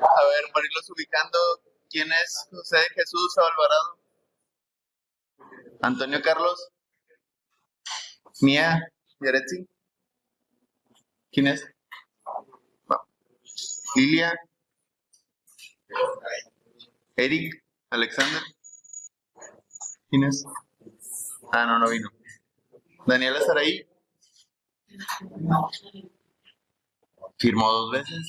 A ver, para irlos ubicando, ¿quién es José Jesús Alvarado? Antonio Carlos, Mía Yaretsi, ¿quién es? Lilia, Eric, Alexander, ¿quién es? Ah, no, no vino. Daniela Saraí, firmó 2 veces.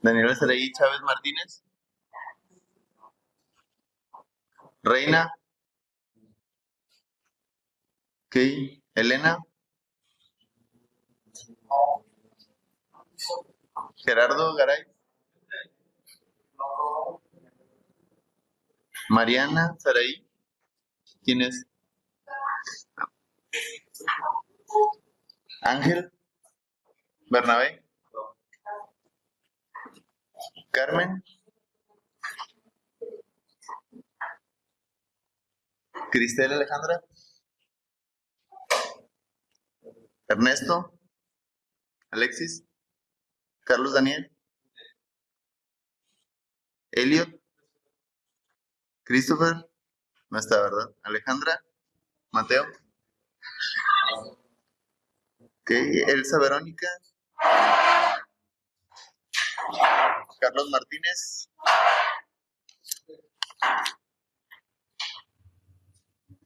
Daniela Saraí Chávez Martínez, Reina, ok, Elena, Gerardo Garay, Mariana Saraí, ¿quién es? Ángel, Bernabé, Carmen, Cristel Alejandra, Ernesto, Alexis, Carlos Daniel, Elliot, Christopher, no está, ¿verdad? Alejandra, Mateo, ok, Elsa Verónica, Carlos Martínez,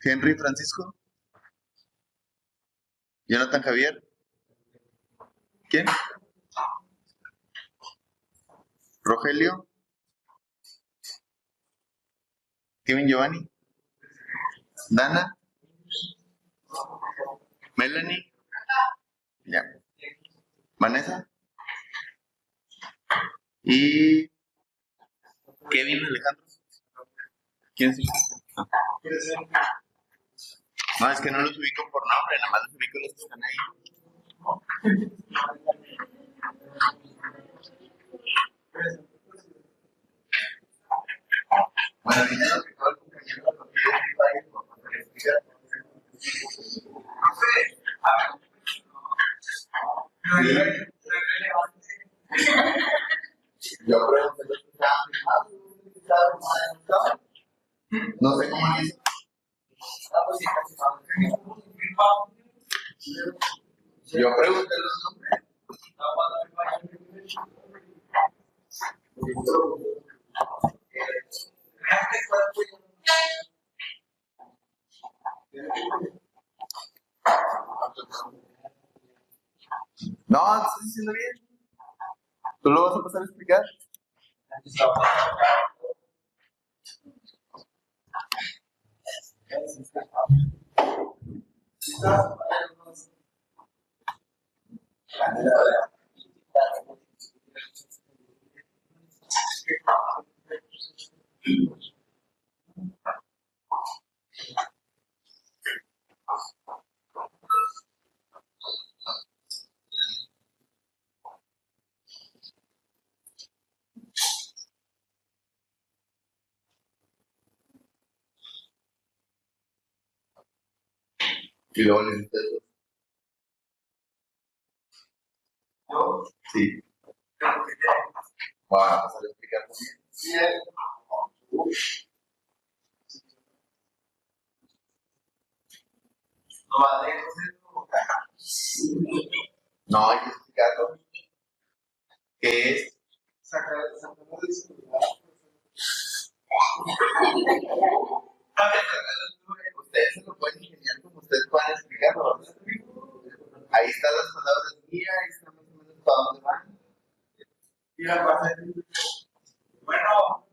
Henry Francisco, Jonathan Javier, ¿quién? Rogelio, Kevin Giovanni, Dana, Melanie, ya, Vanessa y Kevin Alejandro. ¿Quién es? No, es que no los ubico por nombre, nada más los ubico los que están ahí. Bueno, dinero que todo el compañero lo quiere en el país, por favor, explica. Yo creo que los que estaban firmados, no sé cómo dice. Yo pregunté los nombres. No, te estoy diciendo bien. ¿Tú lo vas a pasar a explicar? Y luego le dices, ¿yo? Sí. Vamos a pasar a explicar también. No, hay que explicarlo. ¿Qué es? Sacar de seguridad. Ustedes se lo pueden ingeniar como ustedes puedan explicarlo, ¿verdad? Ahí están las palabras guía, ahí está más o menos para dónde van. Y la base. Bueno,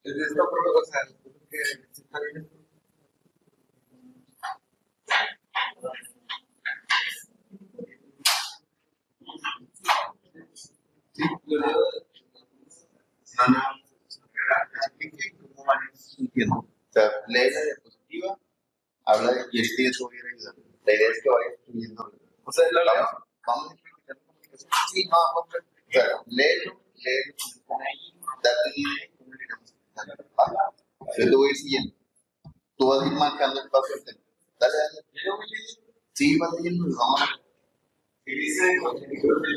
Desde esta prueba, o sea, que se está bien. Sí, yo no, explique cómo van sintiendo. O sea, lee la diapositiva, habla de quién te estuviera ayudando. La idea es que vayas escribiendo. O sea, lo leo. Vamos a practicar comunicación. Sí, no, vamos a practicar. O sea, léelo, ahí, date una idea y cómo le iremos explicando. ¿Va? Yo te voy a ir siguiendo. Tú vas a ir marcando el paso del tema. Dale, dale. Sí, vas leyendo, vamos a ver. Y dice contenido de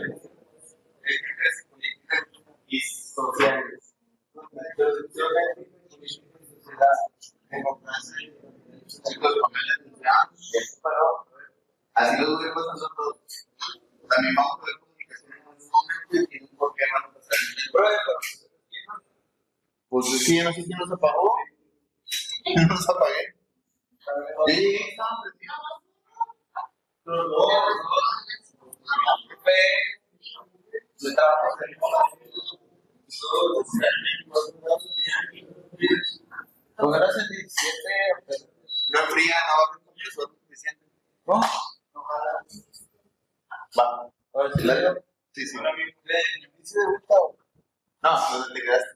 técnicas políticas y sociales. Introducción de políticas y sociedad, democracia y chicos, pongan atención. Así lo voy pasando todo. También vamos a ver comunicación en un momento y tiene un por qué van a pasar en el proyecto. Pues sí, yo no sé quién nos apagó. ¿Quién nos apagué? Yo llegué y estaban prendidos. Los dos. Yo estaba con era 77, no fría, no va a ser compresor suficiente. ¿No? Va. A ver si la dio. Sí, sí. ¿Sí de Gustavo? No, no te quedaste.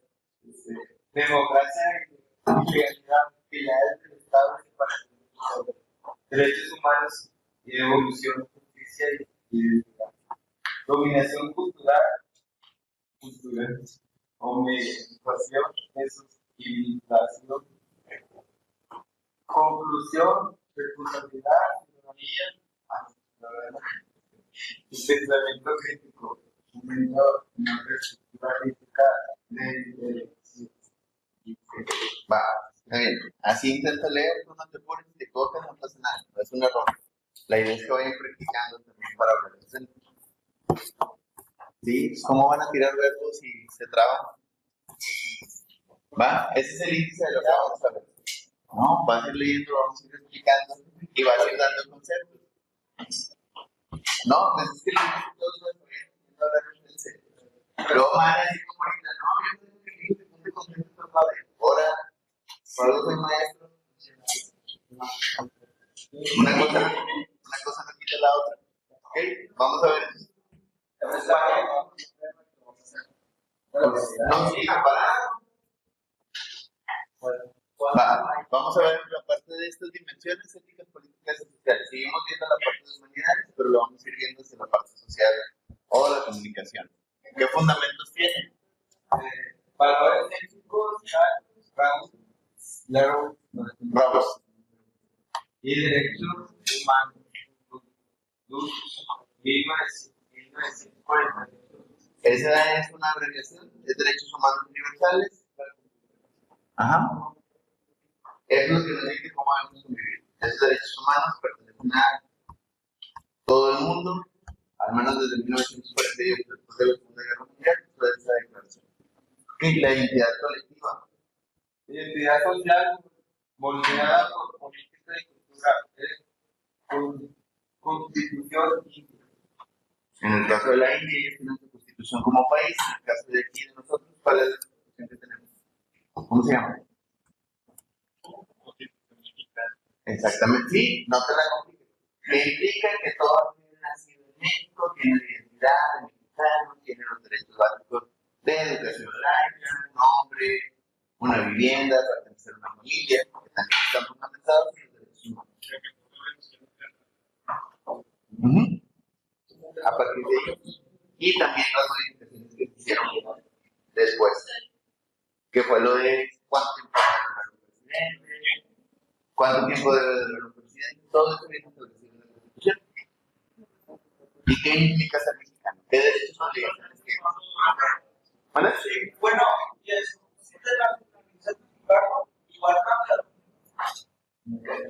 Democracia y legalidad, pilares del Estado y separación. Derechos humanos y evolución, justicia y identidad. Dominación cultural, homologación, civilización, conclusión, responsabilidad, ciudadanía, pensamiento crítico, momento, una perspectiva crítica de va, está bien. Así intenta leer, tú no te pones, te tocas, no pasa nada, no es un error. La idea es que vayan practicando también para hablar. ¿Sí? ¿Cómo van a tirar verbos si se traban? ¿Va? Ese es el índice de lo que vamos a ver. No, vas a ir leyendo, vamos a ir explicando y vas a ir dando conceptos. No, pues es que todos los bien. Luego van a decir como ahorita, no, yo tengo que leer un concepto padre. Ahora, por algo soy maestro. Una cosa no quita la otra. ¿Ok? Vamos a ver. No, sí, para. Vamos a ver la parte de estas dimensiones éticas, políticas y sociales. Seguimos viendo la parte de humanidades, pero lo vamos a ir viendo hacia la parte social o la comunicación. ¿Qué fundamentos tiene? Valores éticos, rasgos y derechos humanos. Esa es una abreviación de derechos humanos universales. Ajá. Es lo que nos dice cómo debemos convivir. Esos derechos humanos pertenecen a todo el mundo, al menos desde 1948, después de la Segunda Guerra Mundial, fue esa declaración. Y la identidad colectiva. Identidad social moldeada por política y cultura, con constitución índica. En el caso de la India, ellos tienen su constitución como país. En el caso de aquí, de nosotros, ¿cuál es la constitución que tenemos? ¿Cómo se llama? Exactamente, sí, no te la compliques. Que implica que todos tienen nacido en México, tienen la identidad de mexicano, tienen los derechos básicos de educación laica, un nombre, una vivienda, pertenecer a una familia, que también están fundamentados en los derechos humanos. A partir de ellos. Y también las modificaciones que se hicieron después, que fue lo de cuánto tiempo debe durar un presidente, cuánto tiempo debe durar un presidente, todo eso viene establecido en la Constitución. ¿Y qué implica ser mexicano? ¿Qué derechos y obligaciones tiene? ¿Vale? Sí, bueno, y eso, si te la igual cambia.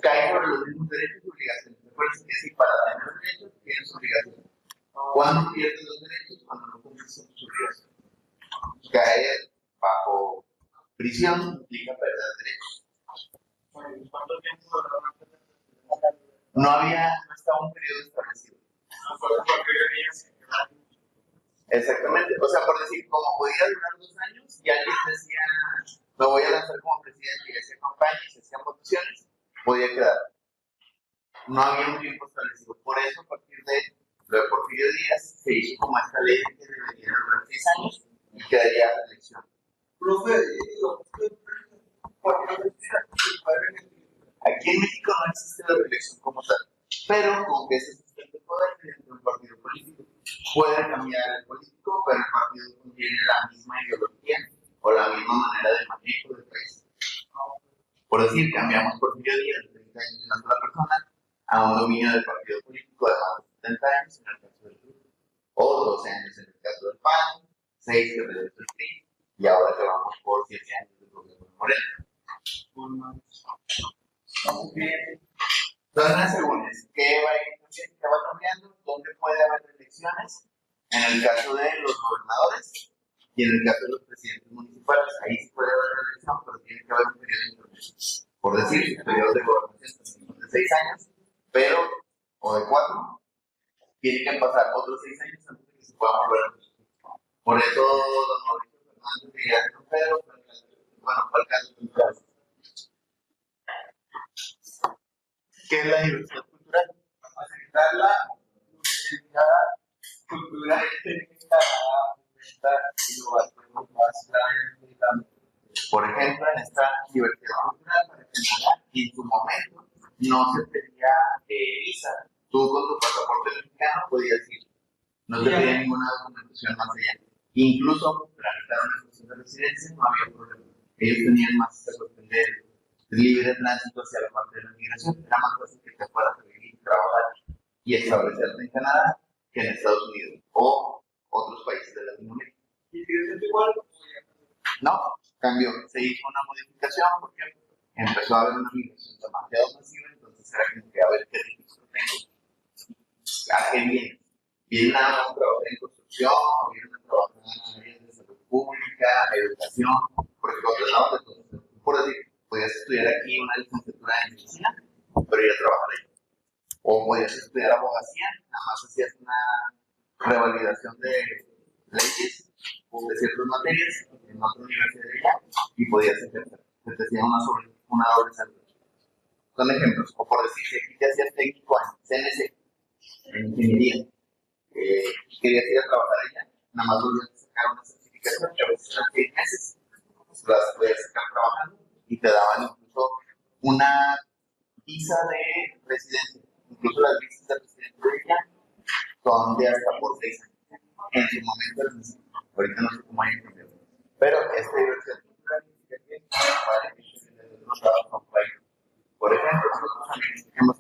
Cae por los mismos derechos y obligaciones. Recuerden que sí, para tener derechos tienes obligaciones. ¿Cuándo pierdes los derechos? Cuando no cumples con tus obligaciones. Caer bajo prisión implica perder derechos. ¿Cuánto tiempo? No estaba un periodo establecido. Exactamente. O sea, por decir, como podía durar 2 años, y alguien decía, me voy a lanzar como presidente y hacía campaña y se hacían votaciones, podía quedar. No había un tiempo establecido. Por eso, a partir de lo de Porfirio Díaz, se hizo como esta ley de que debería durar 6 años y quedaría la elección. Profe, aquí en México no existe la reelección como tal, pero con que se sustente el poder dentro de un partido político. Puede cambiar el político, pero el partido contiene la misma ideología o la misma manera de manejo del país. Por decir, cambiamos Porfirio Díaz de 30 años de una sola persona a un dominio del partido político de más de 70 años en el caso del PRI, o 12 años en el caso del PAN, 6 que reduce el PRI, y ahora que vamos por 7 años del gobierno de Morena. Entonces, según es, ¿qué va cambiando? ¿Dónde puede haber elecciones? En el caso de los gobernadores y en el caso de los presidentes municipales. Ahí sí puede haber elección, pero tiene que haber un periodo de intermedio. Por decir, el periodo de gobernación son de 6 años, pero, o de 4, tiene que pasar otros 6 años antes de que se pueda volver a elegir. Por eso, don Mauricio Fernández de Guillermo Pedro, bueno, fue alcalde de Plaza. ¿Qué es la diversidad cultural? Facilitar la identidad cultural por ejemplo, en esta diversidad cultural, para generar, y en su momento no se pedía visa. Tú con tu pasaporte mexicano podías ir. No te pedía ninguna documentación más allá. Incluso tramitar una expresión de residencia no había problema. Ellos tenían más esta cuestión de libre tránsito hacia la parte de la migración. Era más fácil que te fueras a vivir, trabajar y establecerte en Canadá que en Estados Unidos o otros países de Latinoamérica. ¿Y sigue siendo igual? No, cambió. Se hizo una modificación porque empezó a haber una migración demasiado masiva, entonces era como que a ver qué registro tengo. ¿A qué viene? Vienen a trabajar en construcción, vienen a trabajar en áreas de salud pública, educación, porque controlamos de todo. Por decir, podías estudiar aquí una licenciatura en medicina, pero ir a trabajar ahí. O podías estudiar abogacía, nada más hacías una revalidación de leyes o de ciertas materias en otra universidad de allá y podías ejercer. Se te hacía una doble salud. Son ejemplos. O por decir, si aquí te hacías técnico en CNC, en ingeniería, querías ir a trabajar allá, nada más volvías a sacar una certificación que a veces eran 6 meses, las podías sacar trabajando y te daban incluso una visa de residencia. Incluso las visas de residencia de ella son de hasta por 6 años. En su momento era así. Ahorita no sé cómo hay cambiado. Pero esta diversidad cultural significa que para que los dados son países. Por ejemplo, nosotros también hemos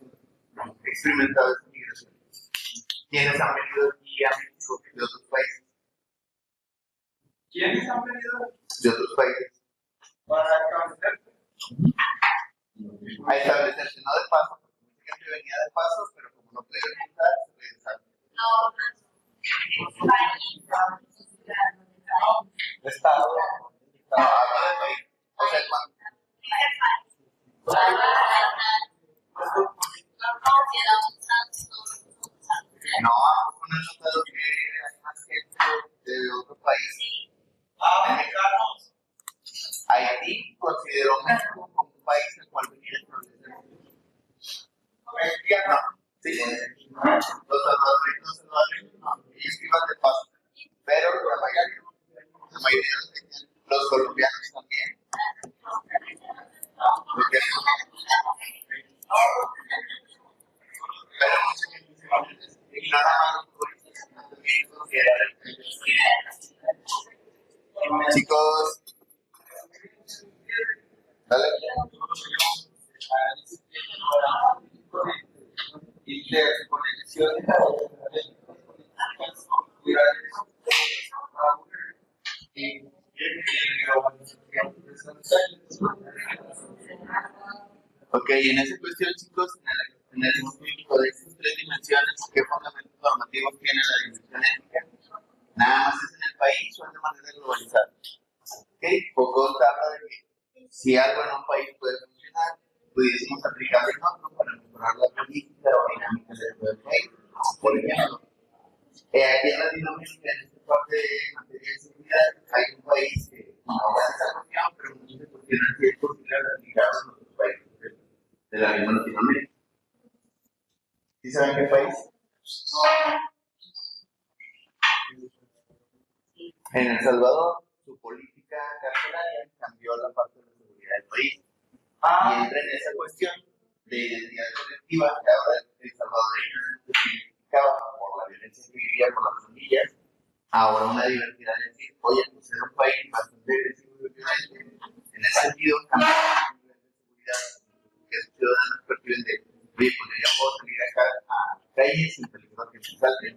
experimentado esta migración. ¿Quiénes han venido aquí a México de otros países? ¿Quiénes han venido de otros países? Para establecerse. A establecerse, no de paso, porque mucha gente venía de paso, pero como no puede regresar, se regresaron. Estado. No, hablo de país. O sea, cuando. No, no he notado que hay más gente de otro país. Mexicanos. Haití consideró México como un país en el cual venía el problema. Mexicanos. Sí, los salvadoreños no, ellos iban de paso. Pero la mayoría los colombianos también. Pero mucha gente se ignora más los turistas, sino también considerar el chicos, dale. Interconexiones Ok, en esa cuestión, chicos, en el conjunto de estas 3 dimensiones, ¿qué fundamentos normativos tiene la dimensión ética? Nada más es en el país o es de manera globalizada. Ok, Foucault habla de que si algo en un país puede funcionar, pudiésemos aplicarlo en otro para mejorar la política o dinámica del país. Por ejemplo, aquí en Latinoamérica, en este parte de materia de seguridad, hay un país que no va a esa cuestión, pero muchos se cuestionan si es posible aplicarlo en otros países de la misma Latinoamérica. ¿Sí saben qué país? En El Salvador, su política carcelaria cambió la parte de la seguridad del país. Y entra en esa cuestión de identidad colectiva que ahora el salvadoreño se identificaba por la violencia que vivía con las familias, ahora una diversidad de decir, oye, pues era un país bastante agresivo y violento, en ese sentido cambió el nivel de seguridad que los ciudadanos perciben de, oye, pues yo ya puedo salir acá a la calle sin peligro que me salten,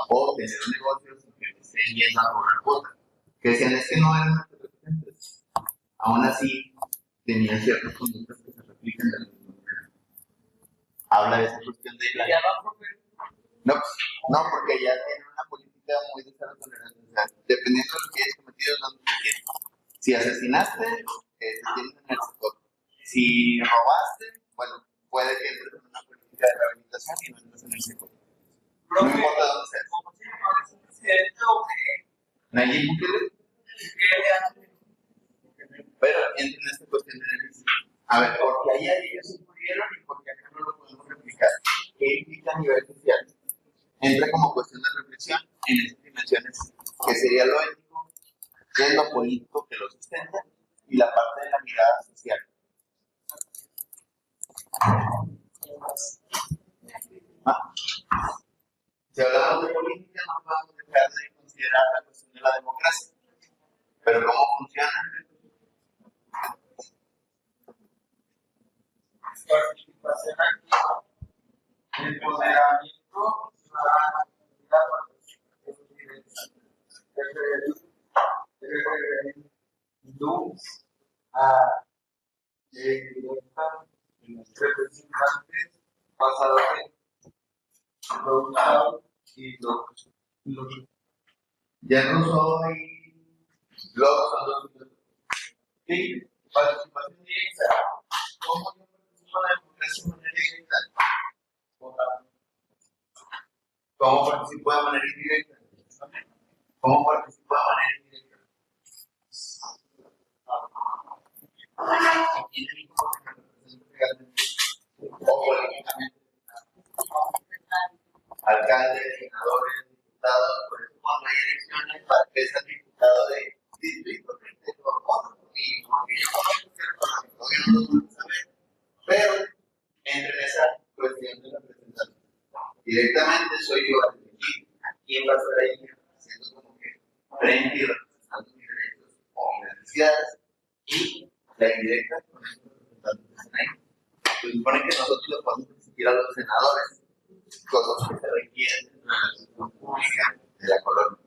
o tener un negocio sin que me estén yendo a cobrar cuotas, que decían es que no eran narcotraficantes, aún así tenían ciertas conductas que se replican de la misma manera. Habla de esa cuestión de la... No, no, porque ya tienen una política muy de cero tolerancia. O sea, dependiendo de lo que hayas cometido, no te quieren. Si asesinaste, te tienen en el sector. Si robaste, bueno, puede que entres en una política de rehabilitación y no entres en el sector. No importa dónde seas. ¿Cómo se llama ese presidente o qué? Nayib Bukele. Pero entra en esta cuestión de análisis. A ver, porque allá ellos se murieron y porque acá no lo podemos replicar. ¿Qué implica a nivel social? Entra como cuestión de reflexión en esas dimensiones que sería lo ético, que es lo político que lo sustenta y la parte de la mirada social. Si hablamos de política, no podemos dejar de considerar la cuestión de la democracia. Pero ¿cómo funciona? Participación activa, empoderamiento, referéndums a representantes basados en resultados y logros. Ya no soy logros, son los resultados. Sí, participación directa. ¿Cómo yo participo en la democracia de manera directa? ¿Cómo participo de manera indirecta? ¿Cómo participo de manera indirecta? ¿Quién es mi representante o políticamente? Alcaldes, senadores, diputados, por eso cuando hay elecciones para que sea diputado de distrito, y como que yo no lo saber, pero entre en esa cuestión de representación. Directamente soy yo a elegir a quién va a ser ahí, haciendo como que frente y representando mis derechos o mis necesidades, y la indirecta con esos representantes que están ahí. Se supone que nosotros lo podemos exigir a los senadores, cosas que se requieren en la administración pública de la colonia.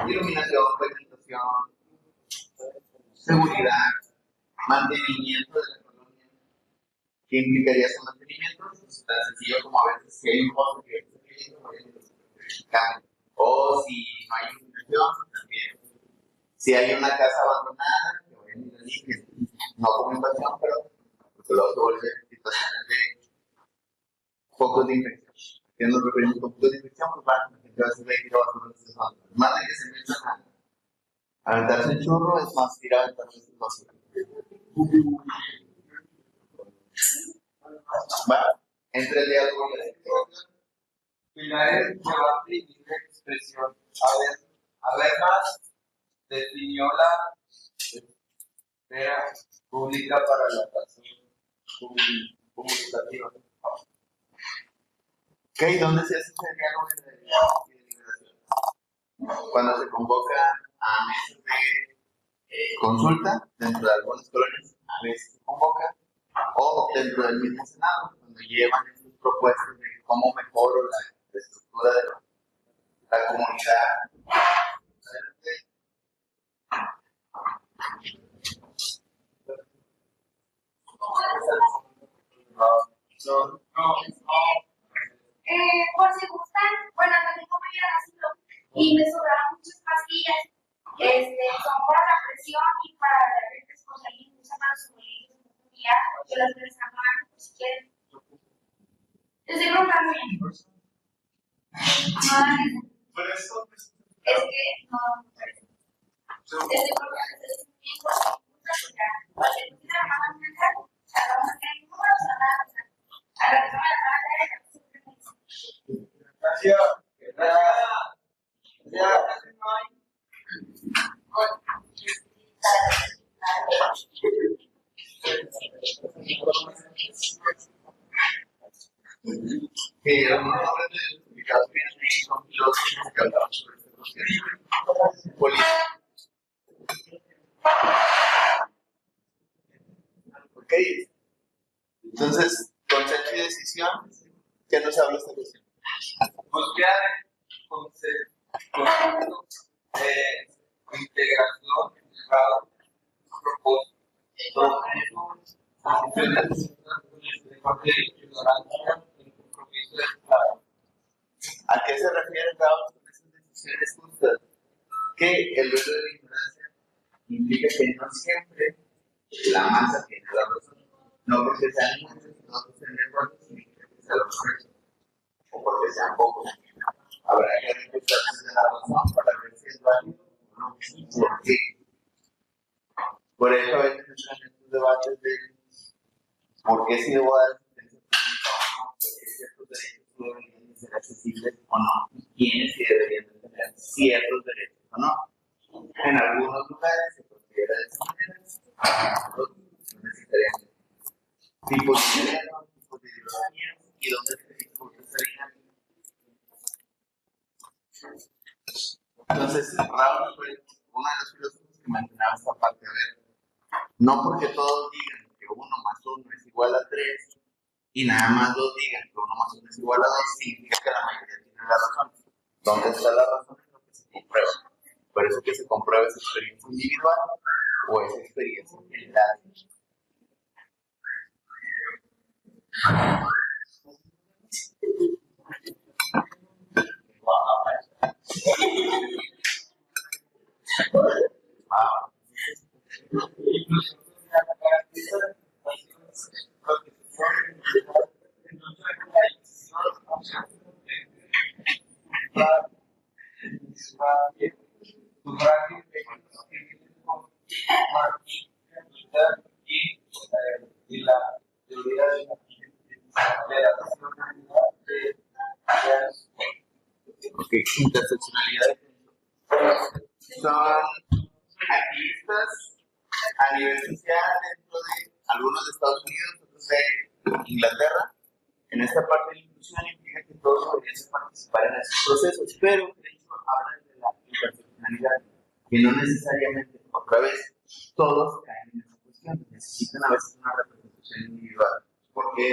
Iluminación, pavimentación, seguridad, mantenimiento de la colonia. ¿Qué implicaría ese mantenimiento? Pues tan sencillo como a veces si hay un pozo que está cayendo, o si no hay iluminación, también. Si hay una casa abandonada, que vayan a ir allí, que no como invasión, pero porque luego se vuelve situaciones de focos de infección. Que nos referimos con focos de infección, pues para que la gente a veces ve que basura en esas zonas. Más de que se metan a aventarse el churro, es más ir a aventarse el basura. ¿Va? Entre el diálogo y la explicación. Pilares, debate y libre expresión. Además, definió la esfera pública para la acción comunicativa. ¿Qué? ¿Y dónde se hace ese diálogo y de liberación? Cuando se convoca a mesas de consulta dentro de algunas colonias, a veces se convoca, o dentro del mismo Senado, cuando llevan estas propuestas de cómo mejoro la estructura de la comunidad. Por si gustan, bueno, también como ir al asilo y me sobraban muchas pastillas, son para la presión y para la diabetes, pues ahí usan para los familiares, yo las voy a desarmar, si quieren. Les estoy preguntando bien. Por eso, Es que no me parece. Desde por lo menos es un tiempo, ya, cualquier cosa me manda un mensaje, a la hora que hay números, a la persona de la madre, siempre me dice. Gracias. Gracias. Que algunos nombres de los publicados bien son filósofos que hablaban sobre este proceso político. Ok, entonces, consenso y decisión, ¿qué nos habla esta cuestión? Buscar concepto de integración, integrado, propósito, ¿a qué se refiere Gauss con esas decisiones justas? Que el duelo de la ignorancia implica que no siempre la masa tiene la razón. No porque sean muchos, no porque sean errores, significa que sea lo correcto. O porque sean pocos. Habrá que respetar desde la razón para ver si es válido o no. ¿Por qué? Por eso a veces entran en estos debates de por qué si debo dar asistencia pública o no, por qué ciertos derechos deberían de ser accesibles o no, y quiénes sí deberían de tener ciertos derechos o no. En algunos lugares se considera de esa manera, en otros no necesariamente. Tipos de gobierno, tipos de ideologías y dónde se discute esa dinámica. Entonces, Raúl fue uno de los filósofos que mencionaba esta parte. A ver, no porque todos digan que 1 más 1 es igual a 3 y nada más 2 digan que 1 más 1 es igual a 2, significa que la mayoría tiene la razón. ¿Dónde está la razón? Es lo que se comprueba. Por eso que se comprueba esa experiencia individual o esa experiencia general. Ok, interseccionalidad. Son activistas a nivel social dentro de algunos de Estados Unidos, otros de Inglaterra. En esta parte de la inclusión implica que todos deberían participar en esos procesos, pero de hecho hablan de la interseccionalidad, que no necesariamente, otra vez, todos caen en esa cuestión, necesitan a veces una representación individual, porque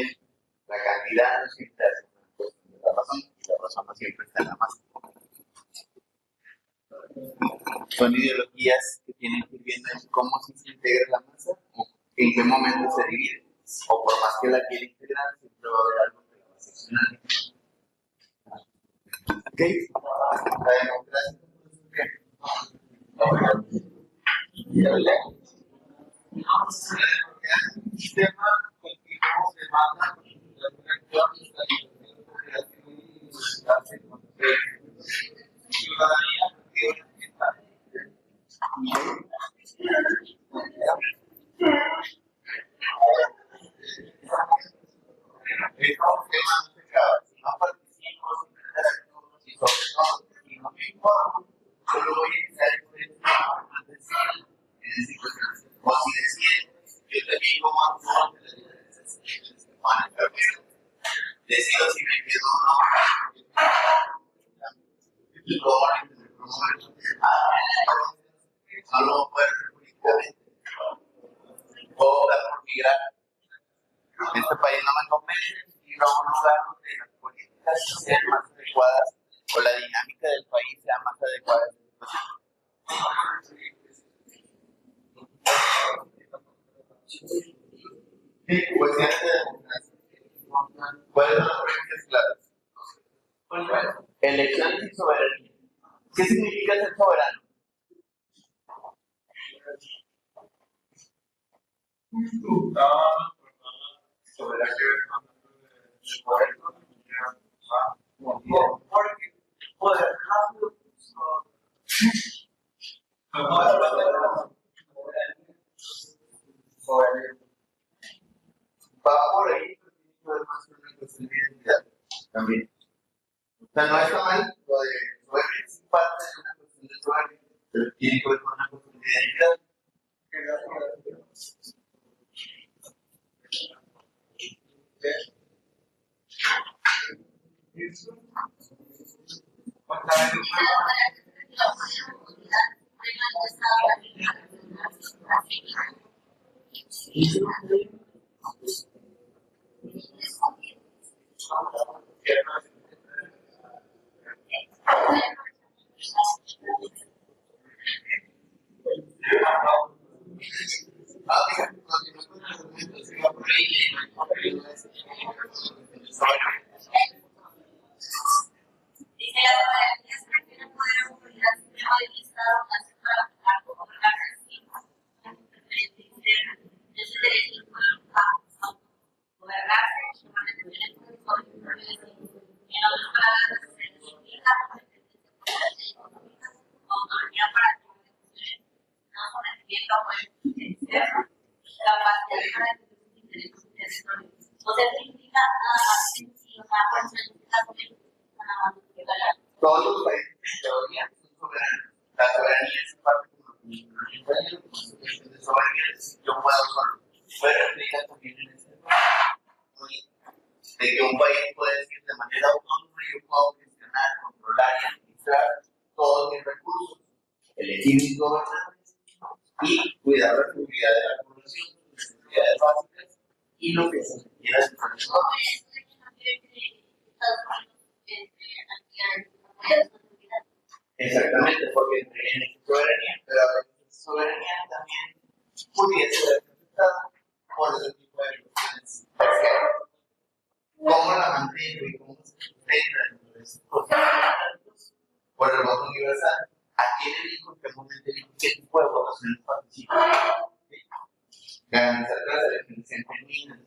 la cantidad no siempre hace una cuestión de la razón, y la razón no siempre está en la masa. Son ideologías que tienen que ir viendo cómo se integra la masa, o en qué momento se divide, o por más que la quiera integrar, siempre va a haber algo que la va a seccionar. ¿Ok? La democracia, un sistema continuo se manda ciudadanía no participo, y sobre todo, y no me informo, solo voy a estar en esa situación. O si deciden, yo también como actor de la vida de esas decido si me quedo o no. Solo puedo ser políticamente. Puedo optar por migrar. Este país no me convence y no a un lugar donde las políticas sean más adecuadas o la dinámica del país sea más adecuada. Sí, cuestiones de democracia. ¿Cuáles son las reglas claras? Elecciones y soberanía. ¿Qué significa ser soberano? Todos los países en teoría son soberanos. La soberanía es parte de soberanía, yo puedo solo. Puede explicar también en este de que un país puede decir de manera autónoma yo puedo gestionar, controlar y administrar todos mis recursos, elegir mis gobernantes y cuidar la seguridad de la población, sus necesidades básicas y lo que se requiera de personas. Exactamente, porque en soberanía, pero a veces soberanía también pudiese ser afectada por ese tipo de cuestiones. ¿Cómo la mantengo y cómo se sustenta dentro de estos procesos por el voto universal? ¿A quién elijo? ¿En qué momento elijo? ¿Qué tipo de votaciones participo? Garantizar que las elecciones sean genuinas,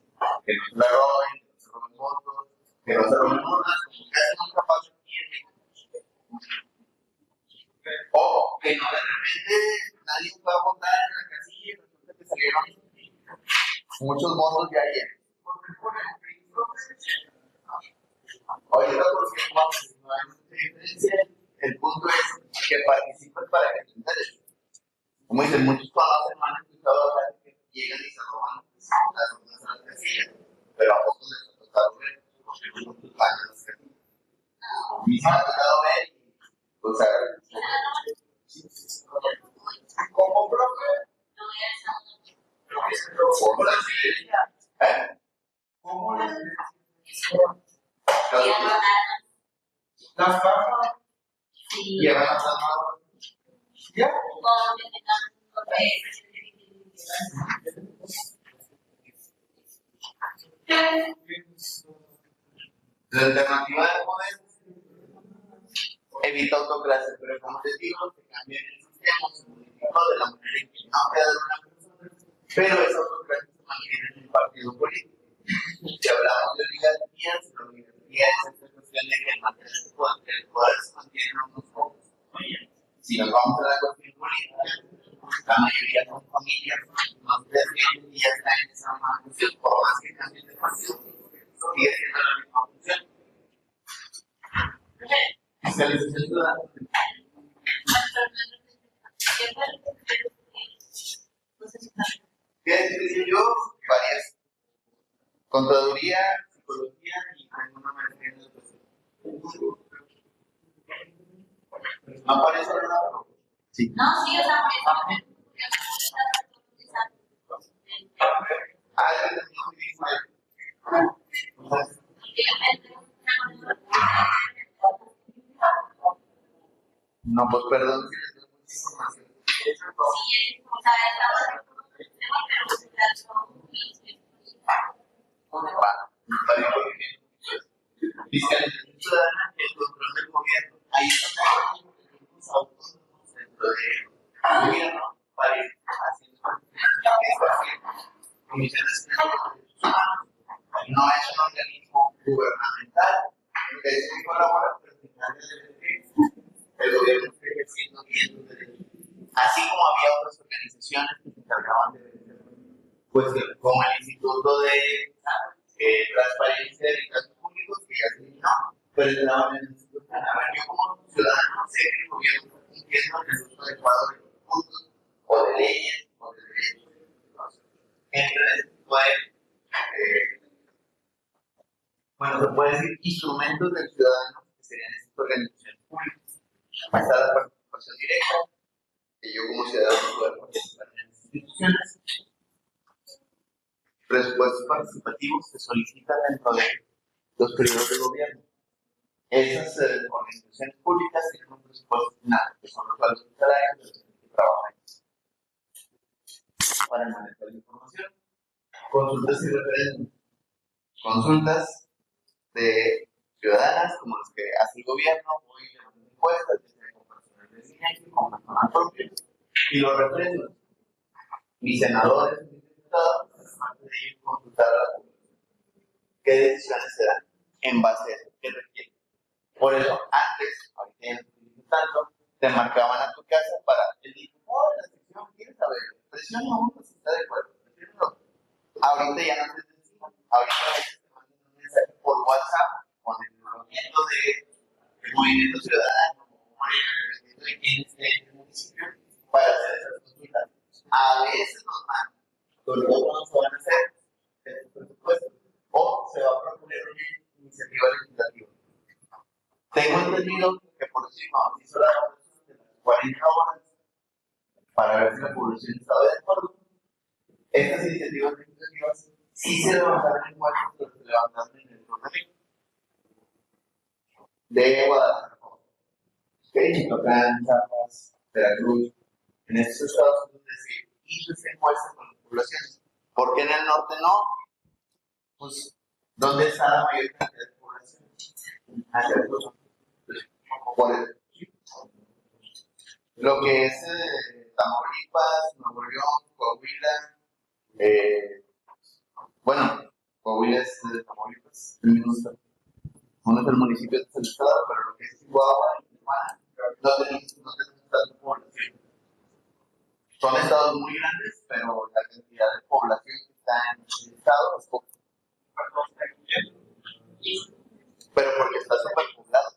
que no se la roben, que no se roben votos, que no se roben urnas, como casi nunca pasa aquí en México. O que no de repente nadie va a votar en la casilla y resulta que salieron muchos votos de ayer. Ahorita porque no hay mucha diferencia, el punto es que participes para que te enteres. Como dicen, muchos conocen, han escuchado hablar que llegan y se roban las urnas a las casillas, pero a pocos les ha tocado ver, porque muchos van a las casillas. Y se ha tocado ver, o sea, ¿cómo, profe? ¿Cómo la silencia? ¿Eh? ¿Cómo la silencia? Las cajas llevan las manos. ¿Ya? La alternativa de poder evita autocracia, pero como te digo, se cambia el sistema, se modifica de la manera en que no queda de una persona, pero esa autocracia se mantiene en el partido político. Si hablamos de oligarquías, la oligarquía es esta cuestión de que el poder se mantiene en unos pocos. Si nos vamos a la cuestión política, la mayoría son familias, no se defienden y ya están en esa misma función, por más que cambien de partido, sigue siendo la misma función. Fiscalización ciudadana. ¿Qué decir yo? Varias. Contaduría, psicología y tengo una maestría en educación. ¿No aparece nada? Sí. No, sí, o sea, no, pues perdón si les doy mucha información. Fiscalización ciudadana, el control del gobierno. Ahí están los organismos autónomos dentro del gobierno para ir haciendo comisiones de derechos humanos. No es un organismo gubernamental, que es que colabora, pero al final el gobierno está ejerciendo bien sus derechos. Así como había otras organizaciones que se encargaban de pues como el Instituto de Transparencia de Datos Públicos, que ya se eliminó, pero estaban en el instituto. A ver, yo como ciudadano sé que el gobierno está cumpliendo en el uso adecuado de recursos, o de leyes, o de derechos. Entonces, bueno, se puede decir instrumentos del ciudadano que serían estas organizaciones públicas. Está la participación directa, que yo como ciudadano puedo participar en las instituciones. Presupuestos participativos se solicitan dentro de los periodos de gobierno. Esas organizaciones públicas tienen un presupuesto final, que son los valores hospitalarios de los que trabajan para el manejo de la información. Consultas y referéndums. Consultas de ciudadanas, como las que hace el gobierno, hoy le mandan encuestas, ya sea con personal de INEGI, con personal propio, y los referéndums. Mis senadores, mis diputados, además de ellos, consultar a la población. ¿Qué decisiones se dan en base a eso? ¿Qué requieren? Por eso, antes, ahorita ya no estoy tanto, te marcaban a tu casa para el día, oh, la sección, ¿quieres saber? Presiona uno si está de acuerdo. Ahorita ya no se necesita. Ahorita a veces te mandan un mensaje por WhatsApp con el movimiento del movimiento ciudadano, o el movimiento de quien esté en el municipio, para hacer esas consultas. A veces nos mandan, sobre todo cuando se van a hacer estos presupuestos, o se va a proponer una iniciativa legislativa. Tengo entendido que por encima se hizo la votación de las 40 horas para ver si la población estaba de acuerdo. Estas iniciativas legislativas sí se levantaron en Guadalajara, pero se levantaron en el sur de México, de Guadalajara. Michoacán, Chiapas, Veracruz, en estos estados donde se hizo esta encuesta con las poblaciones. ¿Por qué en el norte no? Pues, ¿dónde está la mayor cantidad de población? Hacia el sur. Por eso. Lo que es Tamaulipas, Nuevo León, Coahuila, bueno, Coahuila es de Tamaulipas, el mismo estado. Uno es el municipio del estado, pero lo que es Chihuahua y Tijuana, no tenemos tanta población. Son estados muy grandes, pero la cantidad de población que está en el estado es poca. Pero porque está superpoblado.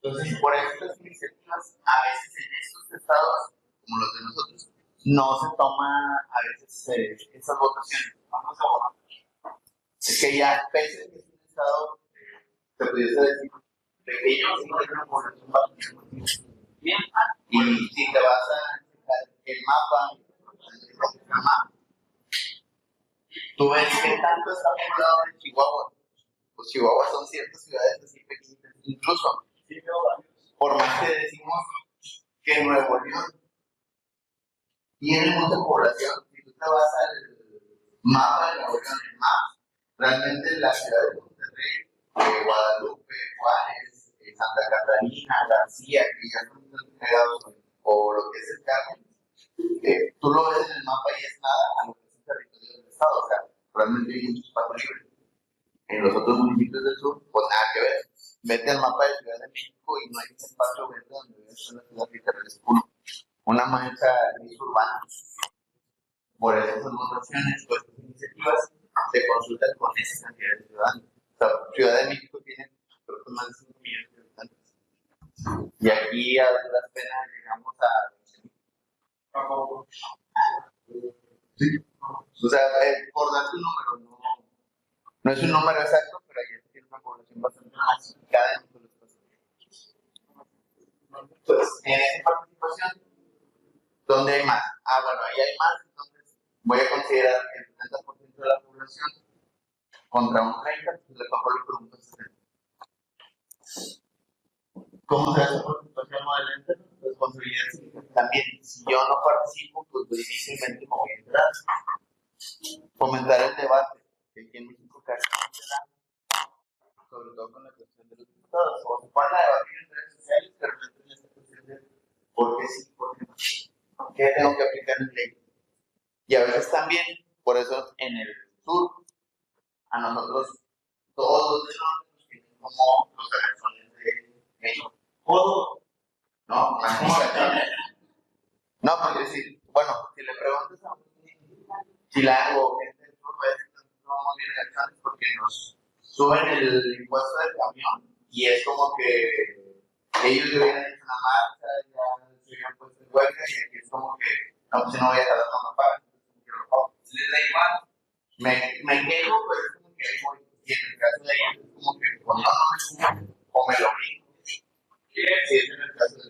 Entonces, por estas iniciativas, a veces en estos estados, como los de nosotros, no se toma a veces esas votaciones. Vamos a votar. Es que ya, pese a que es un estado, se pudiese decir, pequeño, sí tiene una población bastante bien. Y si te vas a el mapa, tú ves que tanto está poblado en Chihuahua. Pues Chihuahua son ciertas ciudades así pequeñitas, incluso. Por más que decimos que Nuevo León tiene mucha población, si tú te vas al mapa de Nuevo León, el mapa, realmente la ciudad de Monterrey, Guadalupe, Juárez, Santa Catarina, García, que ya son pegados, o lo que es el Carmen, tú lo ves en el mapa y es nada a lo que es el territorio del estado, o sea, realmente hay mucho espacio libre. En los otros municipios del sur, pues nada que ver. Vete al mapa de Ciudad de México y no hay un espacio verde donde ves una ciudad literal, es una mancha gris urbana. Por eso esas votaciones, pues estas iniciativas se consultan con esa cantidad de ciudadanos. O sea, Ciudad de México tiene creo que más de 5 millones de habitantes. Y aquí a duras penas llegamos a 20,000. Sí. O sea, por darte un número, no es un número exacto, pero ya tiene una población bastante masificada en todos los países. Entonces, en esta participación, ¿dónde hay más? Bueno, ahí hay más, entonces voy a considerar que el 70% de la población contra un 30%, entonces le bajo le pregunto 60%. ¿Cómo se hace participación modelante? Responsabilidad cívica. También, si yo no participo, pues difícilmente me voy a entrar. Fomentar el debate, que aquí en México casi no se da, sobre todo con la cuestión de los diputados. O se ponen a debatir en redes sociales, pero no en esta cuestión de por qué sí, por qué no. ¿Qué tengo que aplicar en ley? Y a veces también, por eso en el sur, a nosotros, todos los del norte, nos tienen como los agachones de México. ¿Todo? No, más como agachones. No, porque decir, bueno, si le preguntas a un chilango, gente del sur, no vamos bien agachones porque nos suben el impuesto del camión y es como que ellos ya hubieran hecho una marcha, ya se hubieran puesto en huelga y aquí es como que, no, pues si no voy a estar dando no pagan, entonces yo lo pago. Les da igual, me quejo, pues es como que voy, y en el caso de ellos es como que, pues no me suben o me lo brinco. Si es en el caso de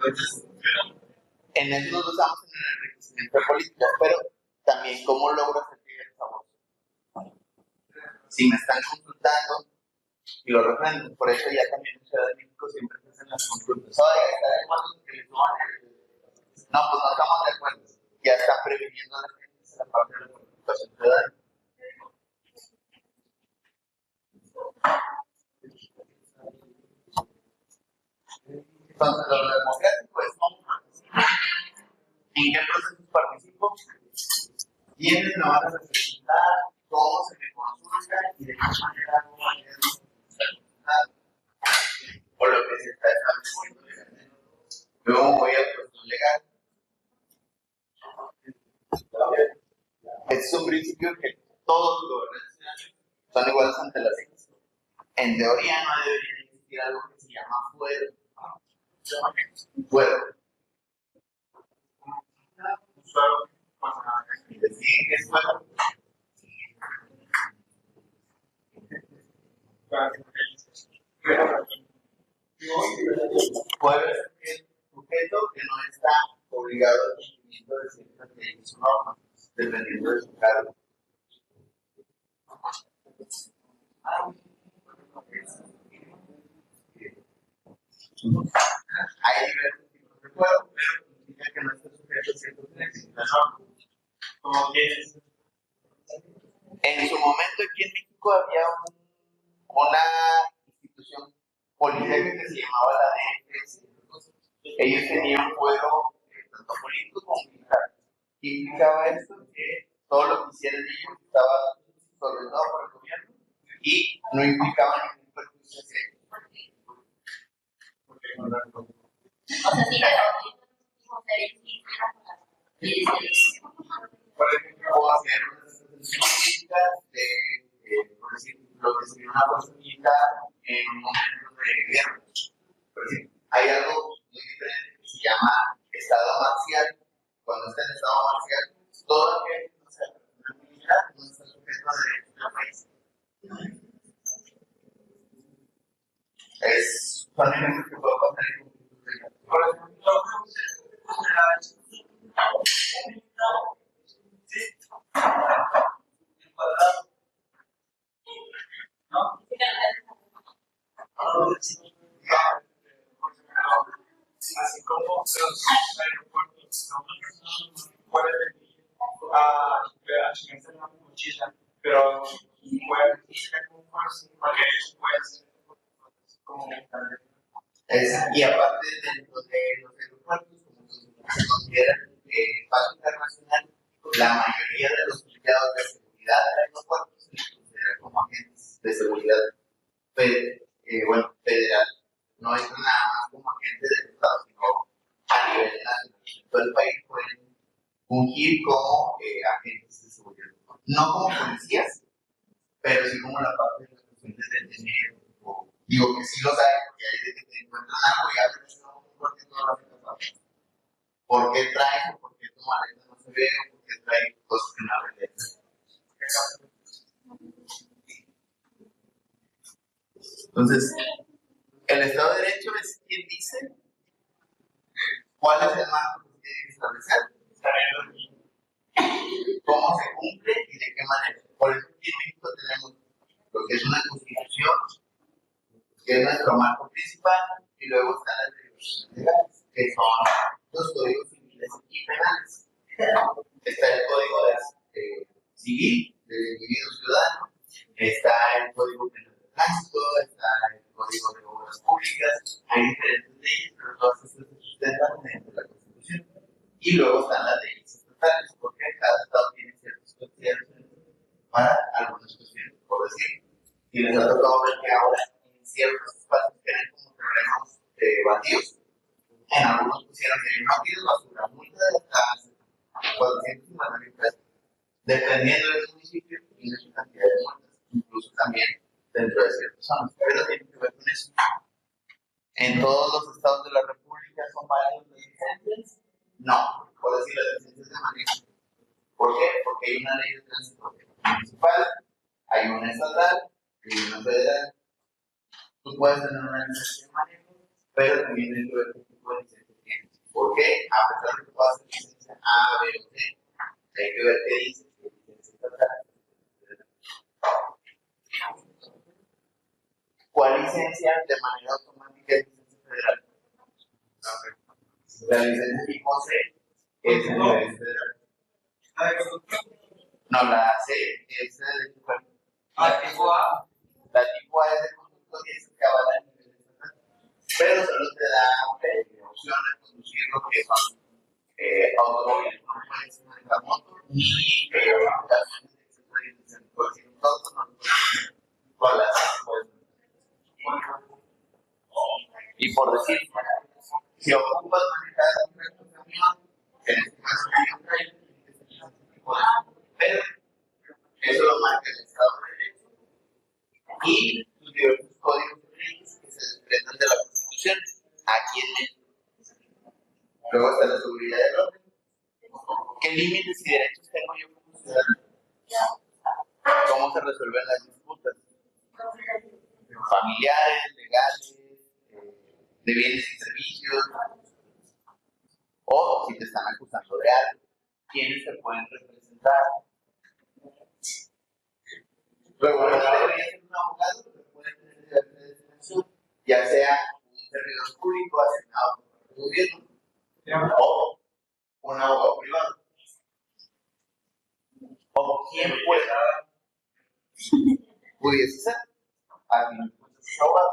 Entonces, en eso nos basamos en el enriquecimiento de políticas, pero también cómo logro sentir el sabor. Si me están consultando y lo refrendo, por eso ya también en Ciudad de México siempre se hacen las consultas. Oye, ¿está de acuerdo que les suban el? No, pues no estamos de acuerdo. Ya están previniendo a la gente en la parte de la participación ciudadana. Entonces, lo democrático es cómo participo, en qué procesos participo, quiénes me van a representar, cómo se me consulta y de qué manera hago valer o lo que se está estableciendo legalmente. Luego voy a cuestión legal. Este es un principio que todos los gobernantes son iguales ante la ley. En teoría no debería existir algo que se llama fuero. Fuero. ¿Investiguen qué es fuero? Fuero es el sujeto que no está obligado al cumplimiento de ciertas leyes o normas, dependiendo de su cargo. Hay diversos tipos de fuero, pero significa que no está sujeto a ciertos leyes. Como que en su momento aquí en México había una institución política que se llamaba la DNPS. Ellos tenían fuero tanto político como militar. ¿Qué implicaba esto? Que todo lo que hicieran ellos estaba solventado por el gobierno y no implicaba ningún perjuicio hacia ellos. O sea, sí, Por ejemplo, puedo hacer una representación política de, por decir, lo que sería una fuerza militar en un momento de guerra. Por decir, hay algo muy diferente que se llama estado marcial. Cuando está en estado marcial, todo aquel que no sea persona militar no está sujeto a derechos del país. Son ejemplos que puedo pasar en conflictos de guerra. Por ejemplo, ¿no? Así como los aeropuertos no pueden venir a chingarse una mochila, pero pueden ir como fuerza, porque ellos pueden ser como y aparte dentro de los aeropuertos, como se considera espacio internacional, la mayoría de los empleados de seguridad de aeropuertos se les considera como agentes de seguridad federal. No es nada más como agentes del Estado, sino a nivel nacional. Todo el país pueden fungir como agentes de seguridad. No como policías, pero sí como la parte de las cuestiones de detener. Digo que sí los hay, porque hay de que te encuentran algo y hablan por qué no lo hacen pasar. ¿Por qué traen o por qué tu maleta no se ve o por qué traen cosas que no hablan? Entonces, el Estado de Derecho es quien dice cuál es el marco que se tiene que establecer, cómo se cumple y de qué manera. Por eso aquí en México tenemos lo que es una constitución, que es nuestro marco principal, y luego están las regulaciones legales, que son los códigos civiles y penales. Está el código civil del individuo ciudadano, está el código penal de tránsito, está el código de obras públicas, hay diferentes leyes, pero todas estas se sustentan dentro de la Constitución. Y luego están las leyes estatales, porque cada estado tiene ciertas consideraciones para algunas cuestiones. Por decir, si les ha tocado ver que ahora en ciertos espacios tienen como terrenos vacíos, en algunos pusieron que no tienes basura, multa de hasta 450,000 pesos, dependiendo del municipio, tiene su cantidad de multas, incluso también dentro de ciertas zonas, pero tiene que ver con eso. En todos los estados de la República son válidas las licencias, no, por decir las licencias de manejo. ¿Por qué? Porque porque hay una ley de tránsito municipal, hay una estatal, hay una federal. Tú puedes tener una licencia de manejo, pero también dentro de qué tipo de licencia tienes. ¿Por qué? A pesar de que puedas tener licencia A, B o C, hay que ver qué dice, qué licencia estatal. ¿Cuál licencia de manera automática es licencia federal? La licencia tipo C es a nivel federal. No, la C es de la tipo A. La tipo A es de conductor y es el que avala a nivel estatal. Pero solo te da opción de conducir lo que son automóviles, no puedes manejar moto, ni camiones de exceso de dimensión. Por decir un auto, no puedes y por decir, si ocupas manejar un camión, en este caso un trailer, pero eso lo marca el Estado de Derecho y sus diversos códigos jurídicos que se desprenden de la Constitución aquí en México. Luego está la seguridad del orden. ¿Qué límites y derechos tengo yo como ciudadano? ¿Cómo se resuelven las disputas? Familiares, legales, de bienes y servicios, o si te están acusando de algo, ¿quiénes te pueden representar? Luego, no debería ser un abogado, pero puede tener libertad de defensa, ya sea un servidor público asignado por el gobierno o un abogado privado. O quién pudiese ser, al final es abogado.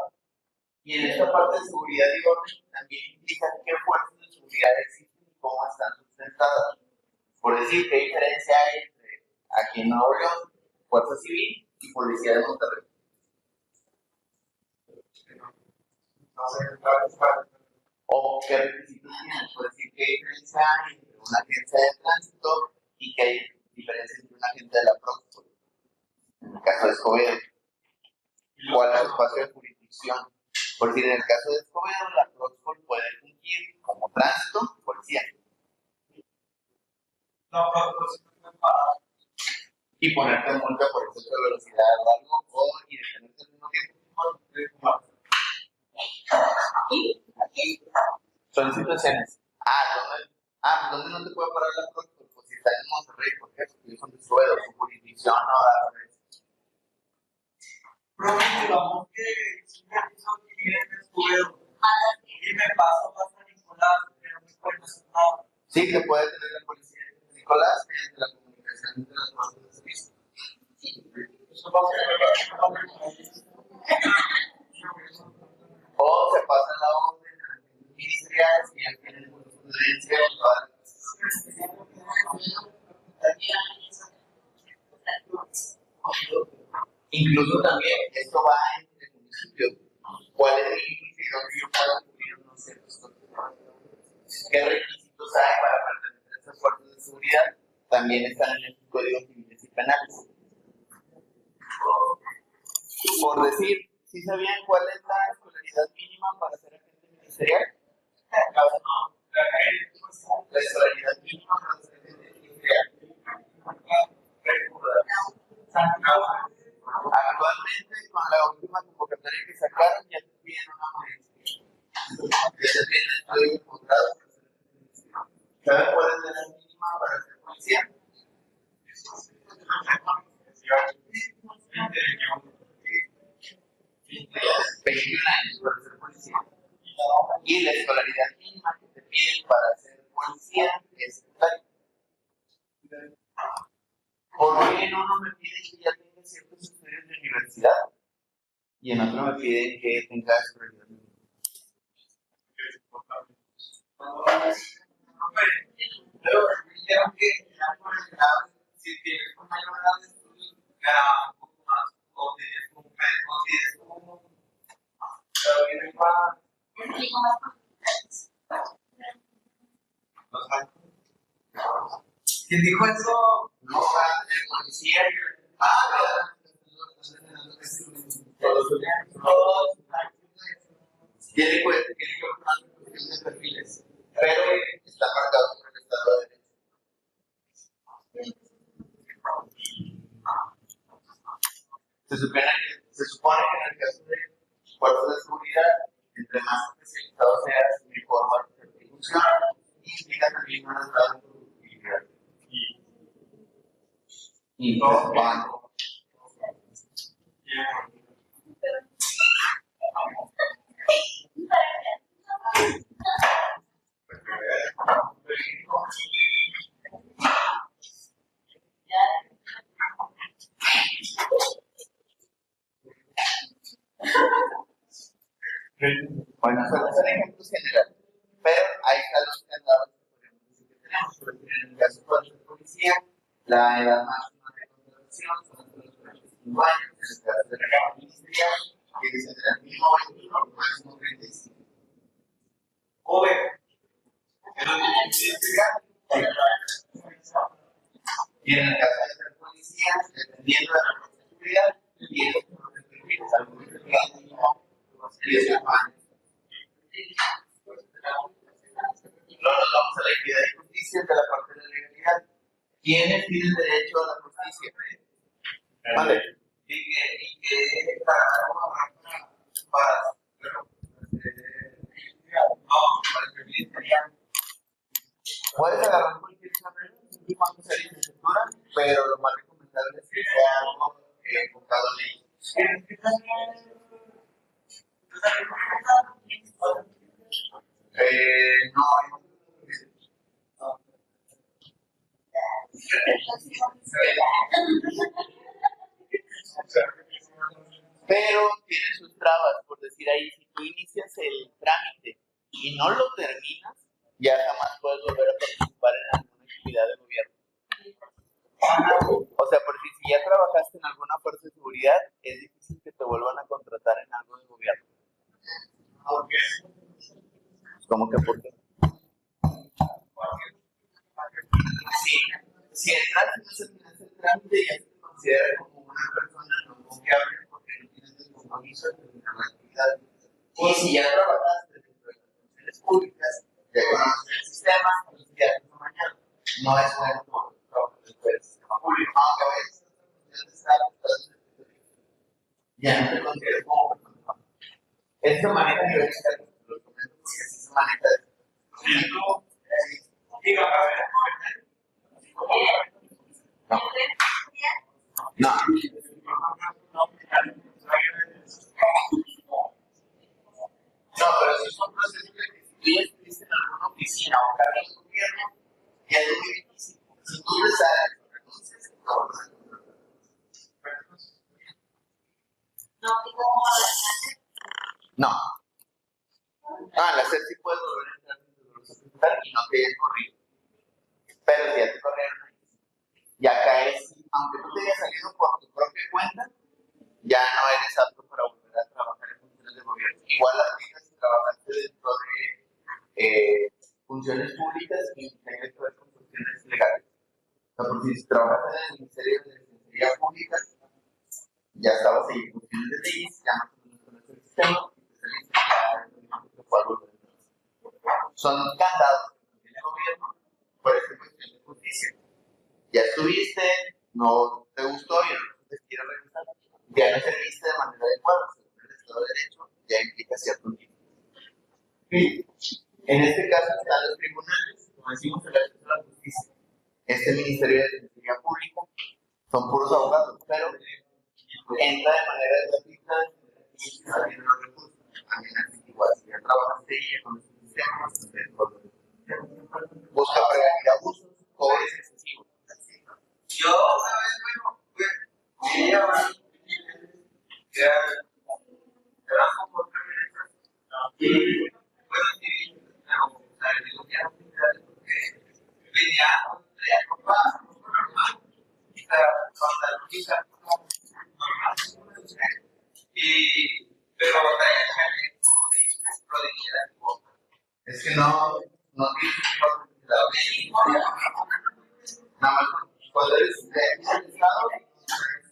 Y en esta parte de seguridad y orden también implica qué fuerzas de seguridad existen y cómo están sustentadas. Por decir, ¿qué diferencia hay entre aquí en Nuevo León, Fuerza Civil y Policía de Monterrey? ¿O qué requisitos tienen? Por decir, ¿qué diferencia hay entre una agencia de tránsito y qué diferencia entre una agente de la Procol? En el caso de Escobedo, ¿cuál es el espacio de jurisdicción? Por decir, en el caso de Escobedo, la Procol puede fungir como tránsito, policía. Y ponerte en multa por exceso de velocidad o algo, y detenerte al mismo tiempo. Son situaciones. ¿Dónde no te puede parar la Procol? Pues si está en Monterrey, ¿por qué? Porque ellos son de Escobedo, su jurisdicción no da. Digamos que es un servicio que viene en Escobedo y me paso a San Nicolás, pero no puede hacer nada. Sí, que puede tener la policía de San Nicolás mediante la comunicación entre las partes del servicio. Eso va a ser O se pasa la orden a las ministeriales y ya tienen jurisprudencia o todas incluso también esto va en el municipio. ¿Cuál es el límite y dónde yo puedo cumplir unos ciertos controles? ¿Qué requisitos hay para pertenecer a estas fuerzas de seguridad? También están en estos códigos civiles y penales. Por decir, ¿sí sabían cuál es la escolaridad mínima para ser agente ministerial? La escolaridad mínima para ser agente ministerial. Actualmente, con la última convocatoria que sacaron, ya te piden una maestría. Ya te piden el código de contrato. ¿Saben cuál es la mínima para ser policía? 21 años para ser policía. Y la escolaridad mínima que te piden para ser policía es secundaria. ¿Por qué en uno me piden que ya tenga ciertos estudios de universidad y en otro me piden que tenga escolaridad mínima? Pero dijeron que ya por el grado, si tienes una mayor edad de estudios, ganaba un poco más, o tienes como, pero viene para, ¿quién dijo eso? No, el policía y tiene una cuestión de perfiles, pero está marcado por el Estado de Derecho. se supone que en el caso de fuerzas de seguridad, entre más especializado seas, mejor va a ser tu función y implica también una alta productividad. Y todo banco. Bueno, esos son ejemplos generales, pero ahí están los candados que podemos decir que tenemos. Por ejemplo, en el caso de fuerzas de policía, la edad máxima de contratación son hasta los 45 años, en el caso de la ministerial, tiene que ser el mínimo 21 o máximo 35. Joven. Y en el caso de ser policía, dependiendo de la fuerza de seguridad, tiene que ser algo muy mínimo 18 años. Luego nos vamos a la equidad y justicia de la parte de la legalidad. ¿Quiénes tienen derecho a la justicia? Vale. Y que para Puedes agarrar cualquier carrera, siempre y cuando sea licenciatura, pero lo más recomendable es que sea algo enfocado en ley. No, pero tiene sus trabas, por decir ahí, si tú inicias el trámite y no lo terminas, ya jamás puedes volver a participar en alguna actividad de gobierno. O sea, por si ya trabajaste en alguna fuerza de seguridad, es difícil que te vuelvan a contratar en algo de gobierno. ¿Por qué? ¿Cómo que por qué? Si entras y no se terminas el trámite, ya se te considera como una persona no confiable porque no tienes el compromiso de terminar la actividad. Y si ya trabajaste dentro de las funciones públicas, ya conoces el sistema, entonces ya es mañana. No es bueno por trabajar dentro del sistema público, aunque a veces ya no te consideras como persona. Esto maneja a nivel externo, los comento porque así se maneja. No. No, pero si son procesos que si tú ya estuviste en alguna oficina o cargo de gobierno, ya es muy difícil. Si tú te sales o renuncias, no vas a contratar. No. Ah, la SED sí puedes volver a entrar en tu secretario y no te hayas corrido. Pero si ya te corrieron, ya caes, aunque tú te hayas salido por tu propia cuenta, ya no eres apto para volver a trabajar en funciones de gobierno. Igual aplica si trabajaste dentro de funciones públicas y tienes que ver con funciones legales. O sea, porque si trabajas en el Ministerio de Defensoría Pública, ya estabas ahí en funciones de leyes, ya más o menos conoces el sistema y te saliste ya te puedes volver a entrar. Son candados que tiene el gobierno por esta cuestión de justicia. Ya estuviste, no te gustó y no te quieres regresar, ya no serviste de manera adecuada, según el Estado de Derecho, ya implica cierto límite. En este caso están los tribunales, como decimos, el acceso a la justicia. Este Ministerio de Defensoría Pública son puros abogados, pero entra de manera gratuita y está viendo los recursos. También así igual, si ya trabajaste y ya conoces el sistema, busca prevenir abusos, cobres excesivos. Yo una vez, bueno, era como y bueno, sí, no, o sea, digo que era porque venía a comprar normal, y pero Es que no tienes la ley. Nada más cuando eres de Estado,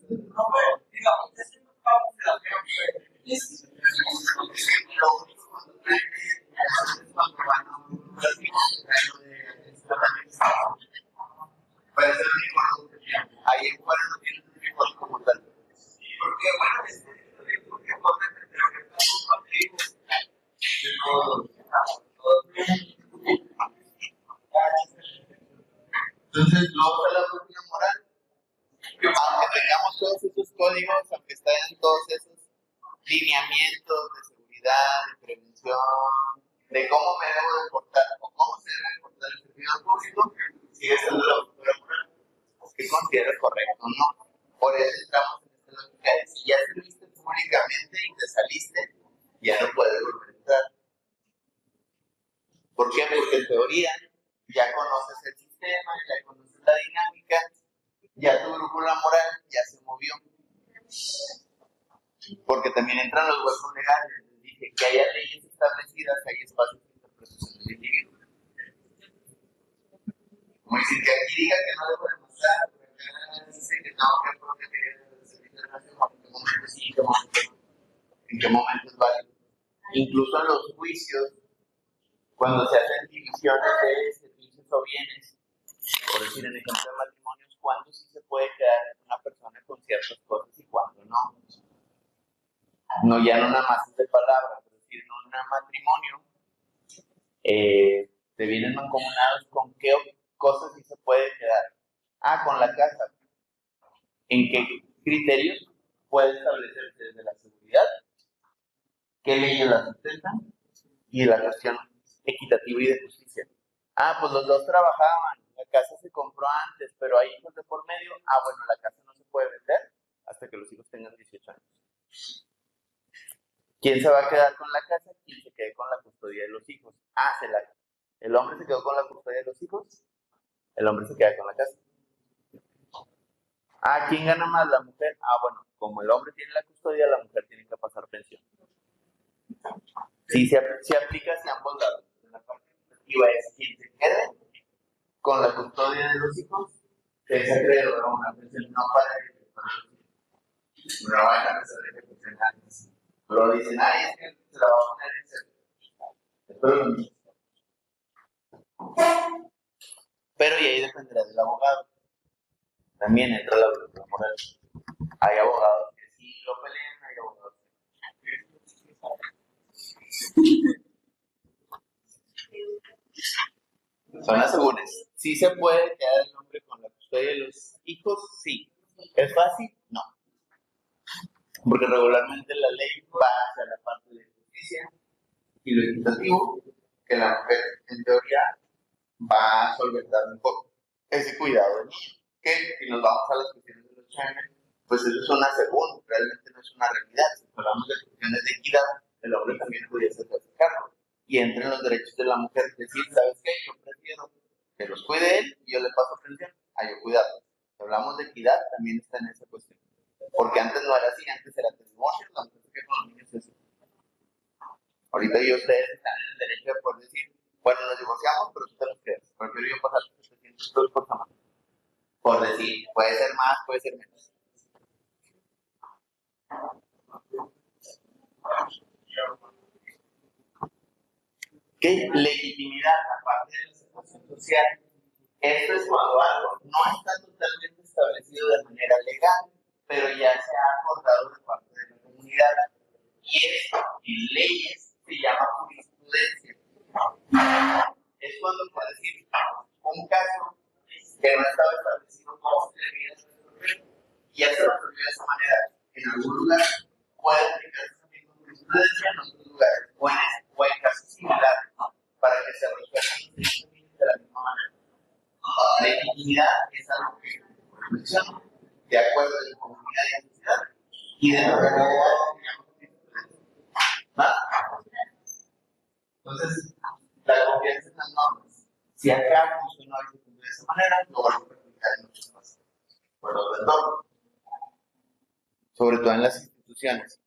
no, pero digamos, es un pago de la lo único cuando cuando van a un parece el único ahí en fuera no tienen un uniforme Entonces, luego está la brújula moral. Aunque tengamos todos esos códigos, aunque estén todos esos lineamientos de seguridad, de prevención, de cómo me debo de portar o cómo se debe portar el servidor público, sigue siendo la brújula moral. Que considero correcto, ¿no? Por eso entramos en esta lógica de si ya serviste públicamente y te saliste, ya no puedes volver a entrar. ¿Por qué? Porque en teoría ya conoces el sistema, ya conoces la dinámica, ya tu brújula moral ya se movió. Porque también entran los huecos legales. Les dije que haya leyes establecidas, hay espacios de interpretación del individuo. Como decir que aquí diga que no le podemos dar, dice que no, que proteger el servicio de nación, en qué momento sí, en qué momento es válido. Incluso en los juicios, cuando se hacen divisiones de servicios o bienes, por decir en el ejemplo de matrimonios, cuándo sí se puede quedar una persona con ciertas cosas y cuándo no. No, ya no nada más es de palabra, es decir, en un matrimonio te vienen mancomunados con qué cosas sí se puede quedar. Con la casa. ¿En qué criterios puede establecerse desde la seguridad? ¿Qué leyes la sustentan? Y la cuestión equitativa y de justicia. Pues los dos trabajaban, la casa se compró antes, pero hay hijos de por medio. Bueno, la casa no se puede vender hasta que los hijos tengan 18 años. ¿Quién se va a quedar con la casa? ¿Quién se quede con la custodia de los hijos? ¿El hombre se quedó con la custodia de los hijos? El hombre se queda con la casa. ¿Quién gana más? La mujer. Bueno, como el hombre tiene la custodia, la mujer tiene que pasar pensión. Sí, se aplica hacia ambos lados. La parte efectiva es quien se quede con la custodia de los hijos, que es acreedor a una pensión no para los hijos. No van a pensar de que pensión antes. Pero dicen, es que se la va a poner en serio. Pero y ahí dependerá del abogado. También entra la brújula moral. Hay abogados que sí lo pelean, hay abogados que son asegúnes. ¿Sí se puede quedar el hombre con la custodia de los hijos? Sí. ¿Es fácil? No. Porque regularmente la ley va hacia la parte de justicia y lo equitativo, que la mujer, en teoría, va a solventar un poco ese cuidado del niño. Que si nos vamos a las cuestiones de los channels, pues eso es una según, realmente no es una realidad. Si hablamos de cuestiones de equidad, el hombre también pudiese sacarlo. Y entren los derechos de la mujer, decir, ¿sabes qué? Yo prefiero que los cuide él y yo le paso pensión a yo cuidarlos. Si hablamos de equidad, también está en esa cuestión. Porque antes no era así, antes era testimonio, la mujer que con los niños es. Ahorita y ustedes están en el derecho de poder decir, bueno, nos divorciamos, pero tú te los quedas. Prefiero yo pasar 700 pesos por semana. Por decir, puede ser más, puede ser menos. ¿Qué? Legitimidad, aparte de la aceptación social. Esto es cuando algo no está totalmente establecido de manera legal, pero ya se ha acordado de parte de la comunidad. Y esto, en leyes, se llama jurisprudencia. Es cuando, por decir, un caso que no estaba establecido cómo se debía resolver, y ya se resolvió de esa manera. En algún lugar puede aplicarse también con jurisprudencia, en otros lugares, o en casos similares, para que se resuelvan de la misma manera. La legitimidad es algo que reflexiona de acuerdo a la comunidad y la sociedad, y de la realidad, entonces, la confianza en las normas, si acá funcionó de esa manera, lo vamos a aplicar en muchas cosas. Por los entornos, sobre todo en las instituciones.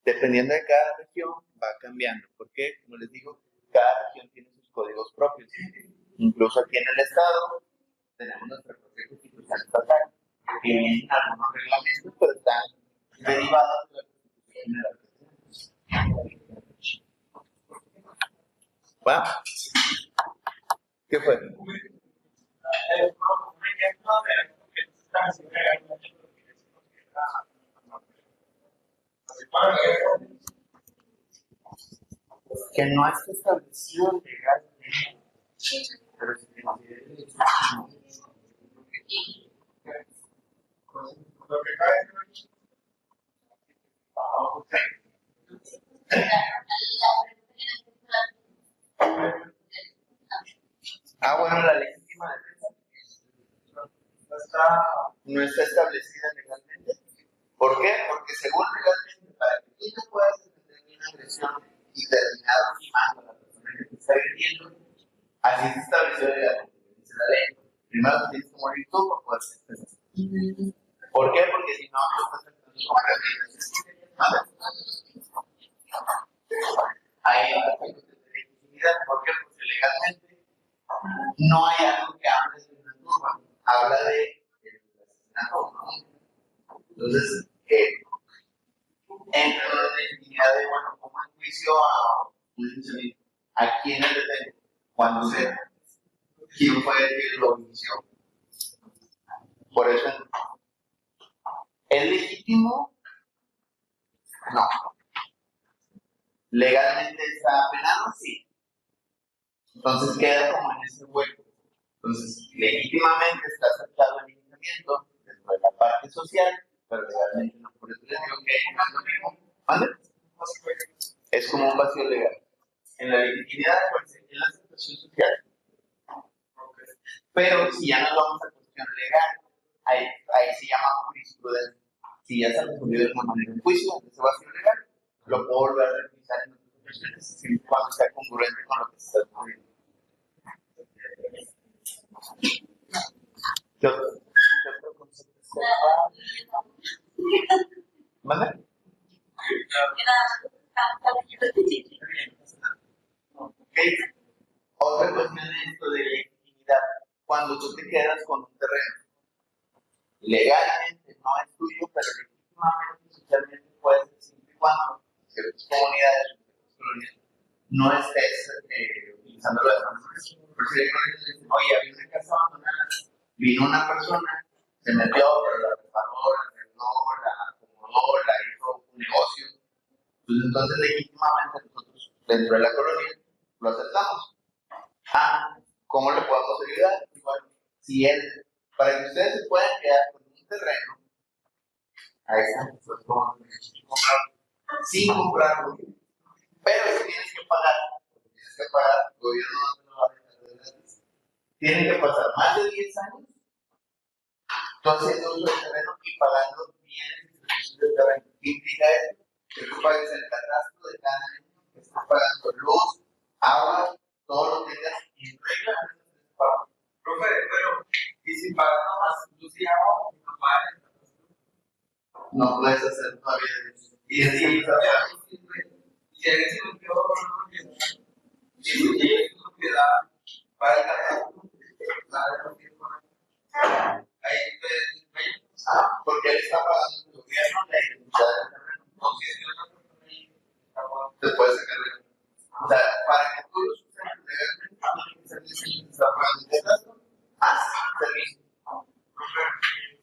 Dependiendo de cada región, va cambiando. Porque, como les digo, cada región tiene sus códigos propios. Incluso aquí en el Estado, tenemos nuestra propia constitución estatal, que vienen algunos reglamentos, pero están derivados de la constitución general. ¿Qué fue? Que no está establecido legalmente, pero si Lo que cae en Bueno, la legítima defensa no está establecida legalmente. ¿Por qué? Porque según legalmente, para que tú te puedas defender de una agresión y terminar lastimando a la persona que te está agrediendo, así se estableció legalmente, dice la ley. Primero tienes que morir tú para poder ser defensa. ¿Por qué? Porque si no, no estás actuando como ahí hay aspectos de legitimidad. ¿Por qué? Porque legalmente no hay algo que hable de una turba, habla de asesinato, ¿no? Entonces, entra en la legitimidad de, bueno, como en juicio a quién le detengo, cuando sea, quién fue el que lo inició. Por eso, ¿es legítimo? No. ¿Legalmente está penado? Sí. Entonces queda como en ese hueco. Entonces, legítimamente está aceptado el linchamiento dentro de la parte social, pero legalmente no. Por eso les digo que no es lo mismo. ¿Vale? Es como un vacío legal. En la legitimidad, pues, en la aceptación social. Pero si ya nos vamos a cuestión legal, ahí se llama jurisprudencia. Si ya se ha resolvido de una manera en juicio, ese vacío legal, lo puedo volver a revisar en otras ocasiones, siempre y cuando sea congruente con lo que se está descubriendo. ¿Qué otro concepto se va? ¿Vale? Okay. Otra cuestión es esto de legitimidad. Cuando tú te quedas con un terreno, legalmente no es tuyo, pero legítimamente, socialmente puede ser siempre y cuando en ciertas comunidades, en ciertas colonias, no estés utilizándolo de forma agresiva. Por eso hay colonias que dicen, oye, había una casa abandonada, vino una persona, se metió, pero la preparó, la arregló, la acomodó, la hizo un negocio. Entonces legítimamente nosotros, dentro de la colonia, lo aceptamos. ¿Cómo le podemos ayudar? Igual, si él, para que ustedes se puedan quedar con un terreno, ahí está, pues como sin comprarlo, pero si tienes que pagar, el gobierno no te lo va a dejar de gratis. Tienen que pasar más de 10 años, tú haciendo uso del terreno y pagando bienes y servicios del terreno. ¿Qué implica eso? Que tú pagues el catastro de cada año, que estés pagando luz, agua, todo lo que tengas en regla. Profe, pero, ¿y si pagas nomás luz y agua, no pagas? No puedes hacer todavía eso. Y si alguien se lo quedó, si tú tienes propiedad para el catastro, ¿sabes lo que pone? Ahí porque él está pagando el gobierno la identidad del terreno. no, si es que otra persona ahí Te puedes sacar de. O sea, para que tú lo uses legalmente, tienes que ser diseño que está pagando el catastro, más servicio.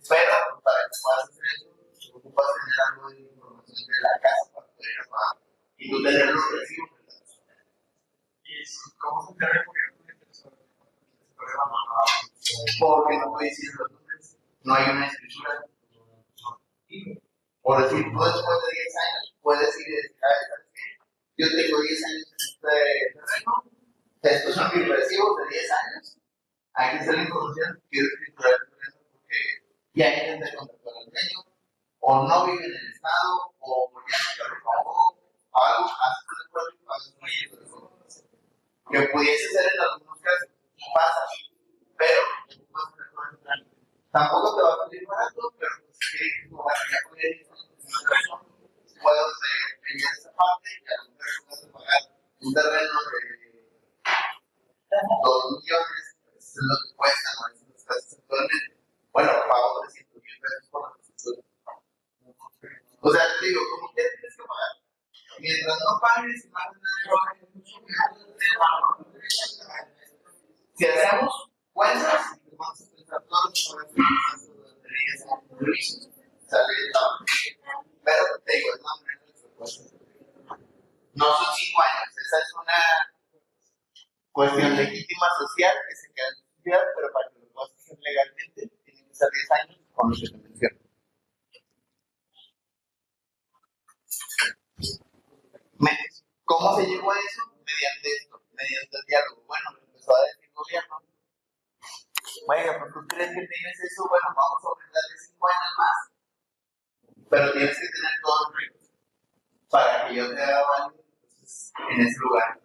Pero para que puedas hacer eso, ocupas tener algo de información de la casa para poder ir a pagar. Y tú tener los recibos de la casa. ¿Y cómo se encarga el gobierno de personas? Porque no puedes decir los nombres. No hay una escritura. Por decir, tú después de 10 años puedes ir y decir, ¿sabes qué? Yo tengo 10 años en este terreno, estos son mis recibos de 10 años, aquí está la información, quiero escriturar el terreno porque ya intenté contactar al dueño, o no vive en el estado, o ya no te lo pagó, o algo, haces un acuerdo y pagas un proyecto. Que pudiese ser en algunos casos, y pasa, pero tampoco te va a salir barato, pero pues si como ya puedes puedo pedir esa parte y a lo mejor vas a pagar un terreno de 2 millones, eso es lo que cuesta, ¿no? Eso es casi actualmente. Bueno, pago 300,000 pesos por la construcción. O sea, te digo, como que tienes que pagar. Mientras no pagues, más de nada, si hacemos cuentas, vamos a pensar todos los servicios, sale pero te digo, es más o menos la propuesta. No son 5 años, esa es una cuestión legítima social que se queda en la sociedad, pero para que lo puedas hacer legalmente, tienen que ser 10 años con los que te menciono. ¿Cómo se llegó a eso? Mediante esto, mediante el diálogo. Bueno, me empezó a decir el gobierno, oiga, pues tú crees que tienes eso, bueno, vamos a aumentarle 5 años más, pero tienes que tener todo el ritmo para que yo te haga válido en ese lugar.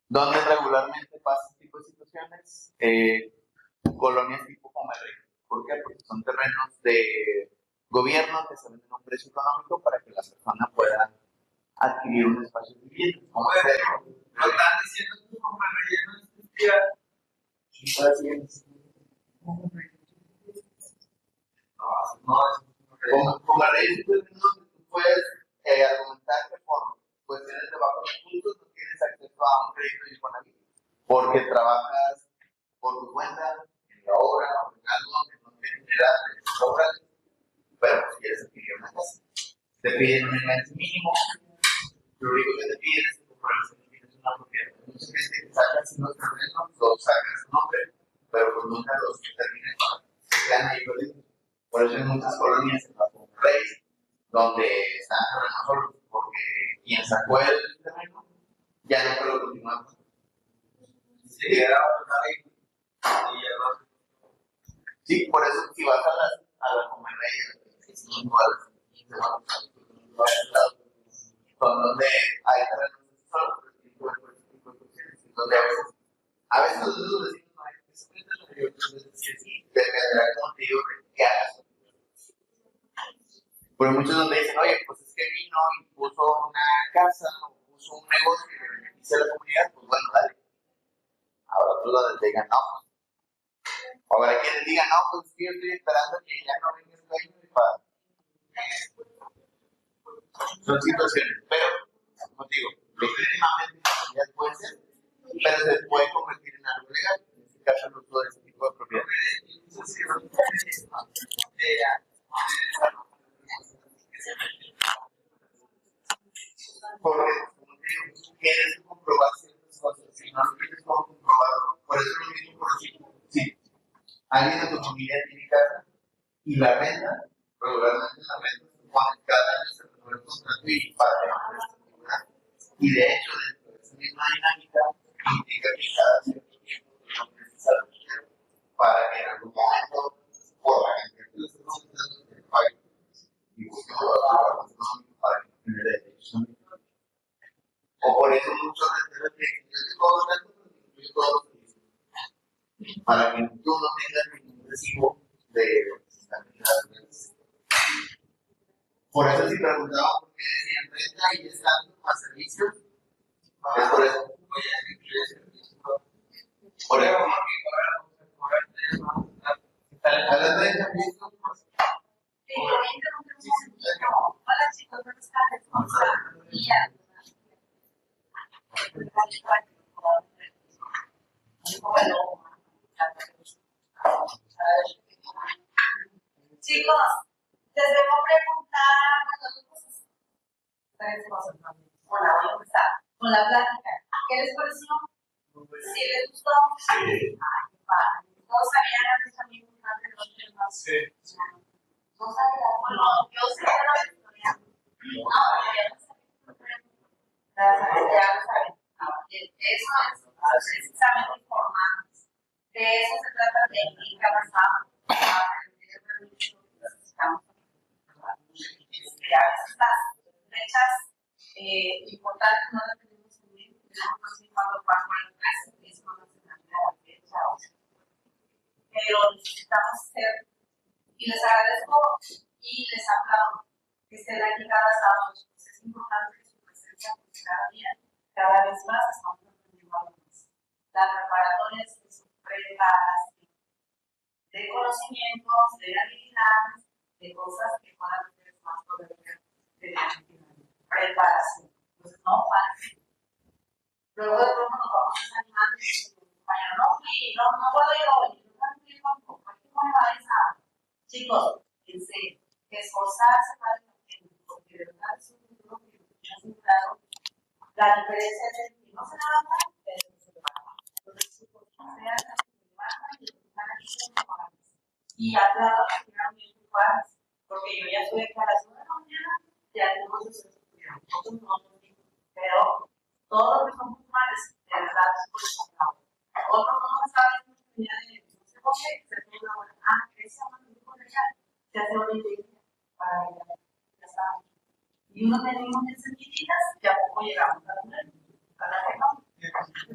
¿Dónde regularmente pasa este tipo de situaciones? Colonias tipo Comerrey. ¿Por qué? Porque son terrenos de gobierno que se venden a un precio económico para que las personas puedan adquirir un espacio de vivienda. ¿Cómo es eso? Lo están diciendo que como el relleno no existía. Y todo así es. Comerrey es un término donde tú puedes argumentar que por cuestiones de bajos recursos no tienes acceso a un crédito de Infonavit porque trabajas por tu cuenta en la obra o en algo que no te genera obras, pero si quieres adquirir una casa, te piden un enganche mínimo, lo único que te piden es que compres una propiedad. Mucha gente que saca así los terrenos, los saca su nombre, pero pues nunca los termina se quedan ahí perdidos. Por eso hay muchas colonias en las Monterrey, donde están terrenos solos, porque quien sacó el terreno ya no puede continuar. Se quedaba ahí y ya no. Sí, por eso si vas a la Comerrey, son donde hay terrenos solos, donde a veces los vecinos no hay que se meten, y otras veces sí, dependerá como te digo que hagas. Pero muchos donde dicen, oye, pues es que vino y puso una casa o puso un negocio que le beneficia a la comunidad, pues bueno, dale. Ahora otros donde digan, no. Habrá quienes digan, no, pues yo estoy esperando que ya no venga el dueño y para. Son situaciones, pero, como digo, legítimamente la comunidad puede ser, pero se puede convertir en algo legal. En este caso, no todo ese tipo de propiedad. Porque, como te digo, quieres comprobar ciertas cosas. Si no lo quieres comprobarlo, por eso lo mismo por ejemplo, sí, alguien de tu familia tiene casa y la renta, regularmente la renta se supone cada año se renueva el contrato y para que no preste ninguna. Y de hecho, dentro de esa misma dinámica, implica que cada cierto tiempo no precisas dinero para que en algún momento, por la cantidad que le estás dando, te pague y busque otro trabajo económico para que no genere derechos. O por eso muchos renteros que yo te puedo dar, yo todos los días, para que tú no tengas ningún recibo de lo que se está generando. Por eso si preguntaba por qué decían renta y estando más servicios, es por eso. Por eso, a la renta, Hola chicos, buenas tardes. ¿Cómo están? Chicos, les debo preguntar tres cosas. Bueno, voy a empezar con la plática. ¿Qué les pareció? ¿Sí les gustó? Sí. Ay, qué padre. ¿Todos sabían a sus amigos antes de los temas? Sí. ¿No sabían? Bueno, yo sé que no les historia. No, ya no sabía. Ya lo saben. Eso es precisamente informarnos. De eso se trata de ir avanzando. Necesitamos a veces las fechas importantes no las tenemos en mente, tenemos que decir cuándo paso el mes, eso no nos determina la fecha, pero necesitamos hacer, y les agradezco y les aplaudo que estén aquí cada sábado, pues es importante que su presencia, pues cada día, cada vez más estamos aprendiendo algo más. Las preparatorias de su preparación de conocimientos, de habilidades, de cosas que puedan hacer más poder de la preparación. Entonces, no fácil. Luego de pronto nos vamos desanimando y decimos, vaya, no puedo ir hoy, no puedo ir tampoco, hay que poner esa. Chicos, fíjense, que esforzarse para el tiempo, porque de verdad es un futuro que muchas asegurado. La diferencia es que no se levanta, pero se levanta. Entonces, chicos, sean las que se levantan y están aquí como y aplaudo que quieran bien ocupadas, porque yo ya estoy aquí a las 9 de la mañana, y algunos de ustedes estudiaron, otros no lo digo, pero todos los que son musulmanes, de verdad, por eso hablamos. Otros no saben que tenían no sé por qué, se tiene una buena, que se llama un grupo legal, se hace una iglesia para ella, ya saben. Y uno tenemos esas chiquitas, ya poco llegamos a la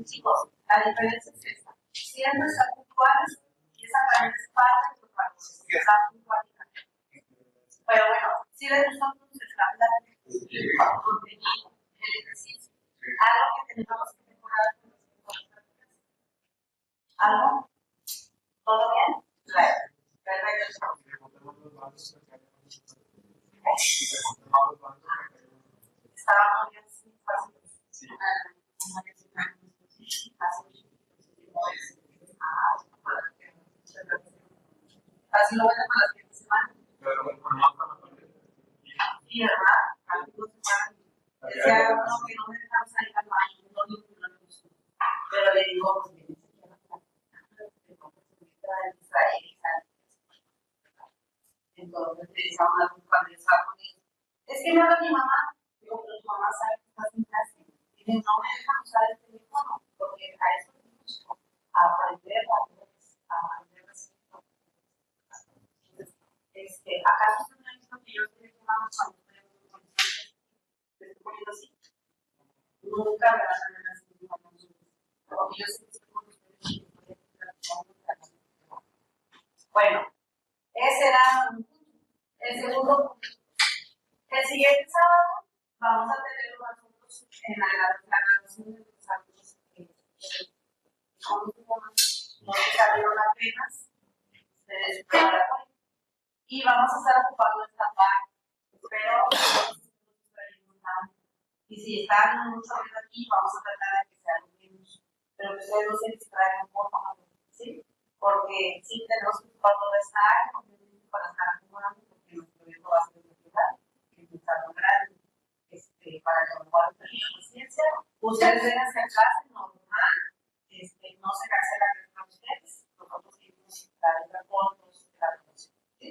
chicos, la diferencia es esta. Siempre están puntuales y esa también es parte de los valores, que están puntualidad. Pero bueno, si les gusta entonces la plática, el contenido, el ejercicio, algo que tenemos que mejorar en nuestras prácticas. ¿Algo? ¿Todo bien? Claro. Perfecto. Estábamos bien fácil. Así lo ven para la siguiente semana. Sí, ¿verdad? Algunos semanas. Decía uno que no me dejan salir al baño, no digo que no me gustó. Pero le digo, pues, que entonces le decíamos a algún padre, es que no era mi mamá. Digo, pero tu mamá sabe que estás en clase. Dije, no me dejan usar el teléfono, porque a eso me gusta, a aprender valores, a aprender respeto. Entonces, ¿acaso usted no ha visto que yo estoy tomando cuando estoy en un condiciones? ¿Te estoy poniendo así? Nunca me van a ver así, porque yo sé que estoy con ustedes. Bueno, ese era un punto. El segundo punto. El siguiente sábado vamos a tener nosotros en la graduación de los alumnos los que salieron apenas de preparatoria. Y vamos a estar ocupando esta parte. Espero que y si están mucho aquí, vamos a tratar de que sean menos. Pero que ustedes no se distraigan un poco, ¿sí? Porque sí tenemos que ocupar toda esta área para estar acumulando, porque nuestro evento va a ser de ciudad, que es algo grande, para que lo puedan tener paciencia. Ustedes vengan a clase normal, no se cancela con ustedes, nosotros seguimos dar reportes de la promoción, ¿sí?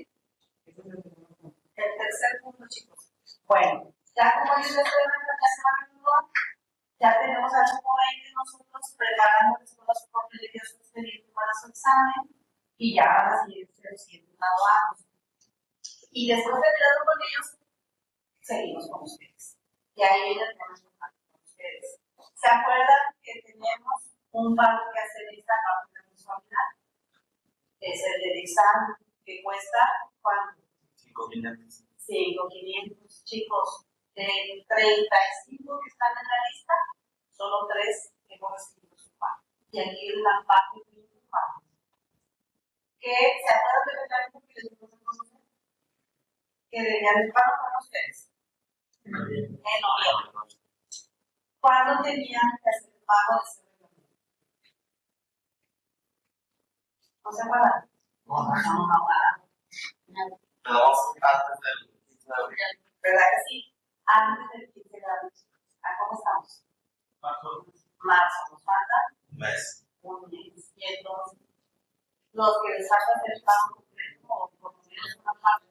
Ese es el segundo punto. El tercer punto, chicos. Bueno, ya como yo les estoy mencionando, ya tenemos algo por ahí de nosotros preparando las probabilidades de su expediente para su examen y ya van a seguir siendo graduados. Y después de quedarnos con ellos, seguimos con ustedes. Y ahí viene el tema con ustedes. ¿Se acuerdan que tenemos un pago que hacer esta parte de mensualidad? Es el del examen que cuesta ¿cuánto? 5.500. 5.500, chicos. De 35 que están en la lista, solo 3 que hemos recibido su pago. Y aquí es la parte principal. ¿Que se acuerdan perfectamente que les dimos a conocer? Que debían el pago con ustedes. En noviembre. ¿Cuándo tenían que hacer el pago de ese reglamento? ¿No se acuerdan? No, antes del 15 de abril. ¿Verdad que sí? Antes del 15 de abril. ¿Cómo estamos? Marzo. ¿Nos falta? Un mes. Un mes. Y entonces, los que les falta hacer el pago completo o por lo menos una parte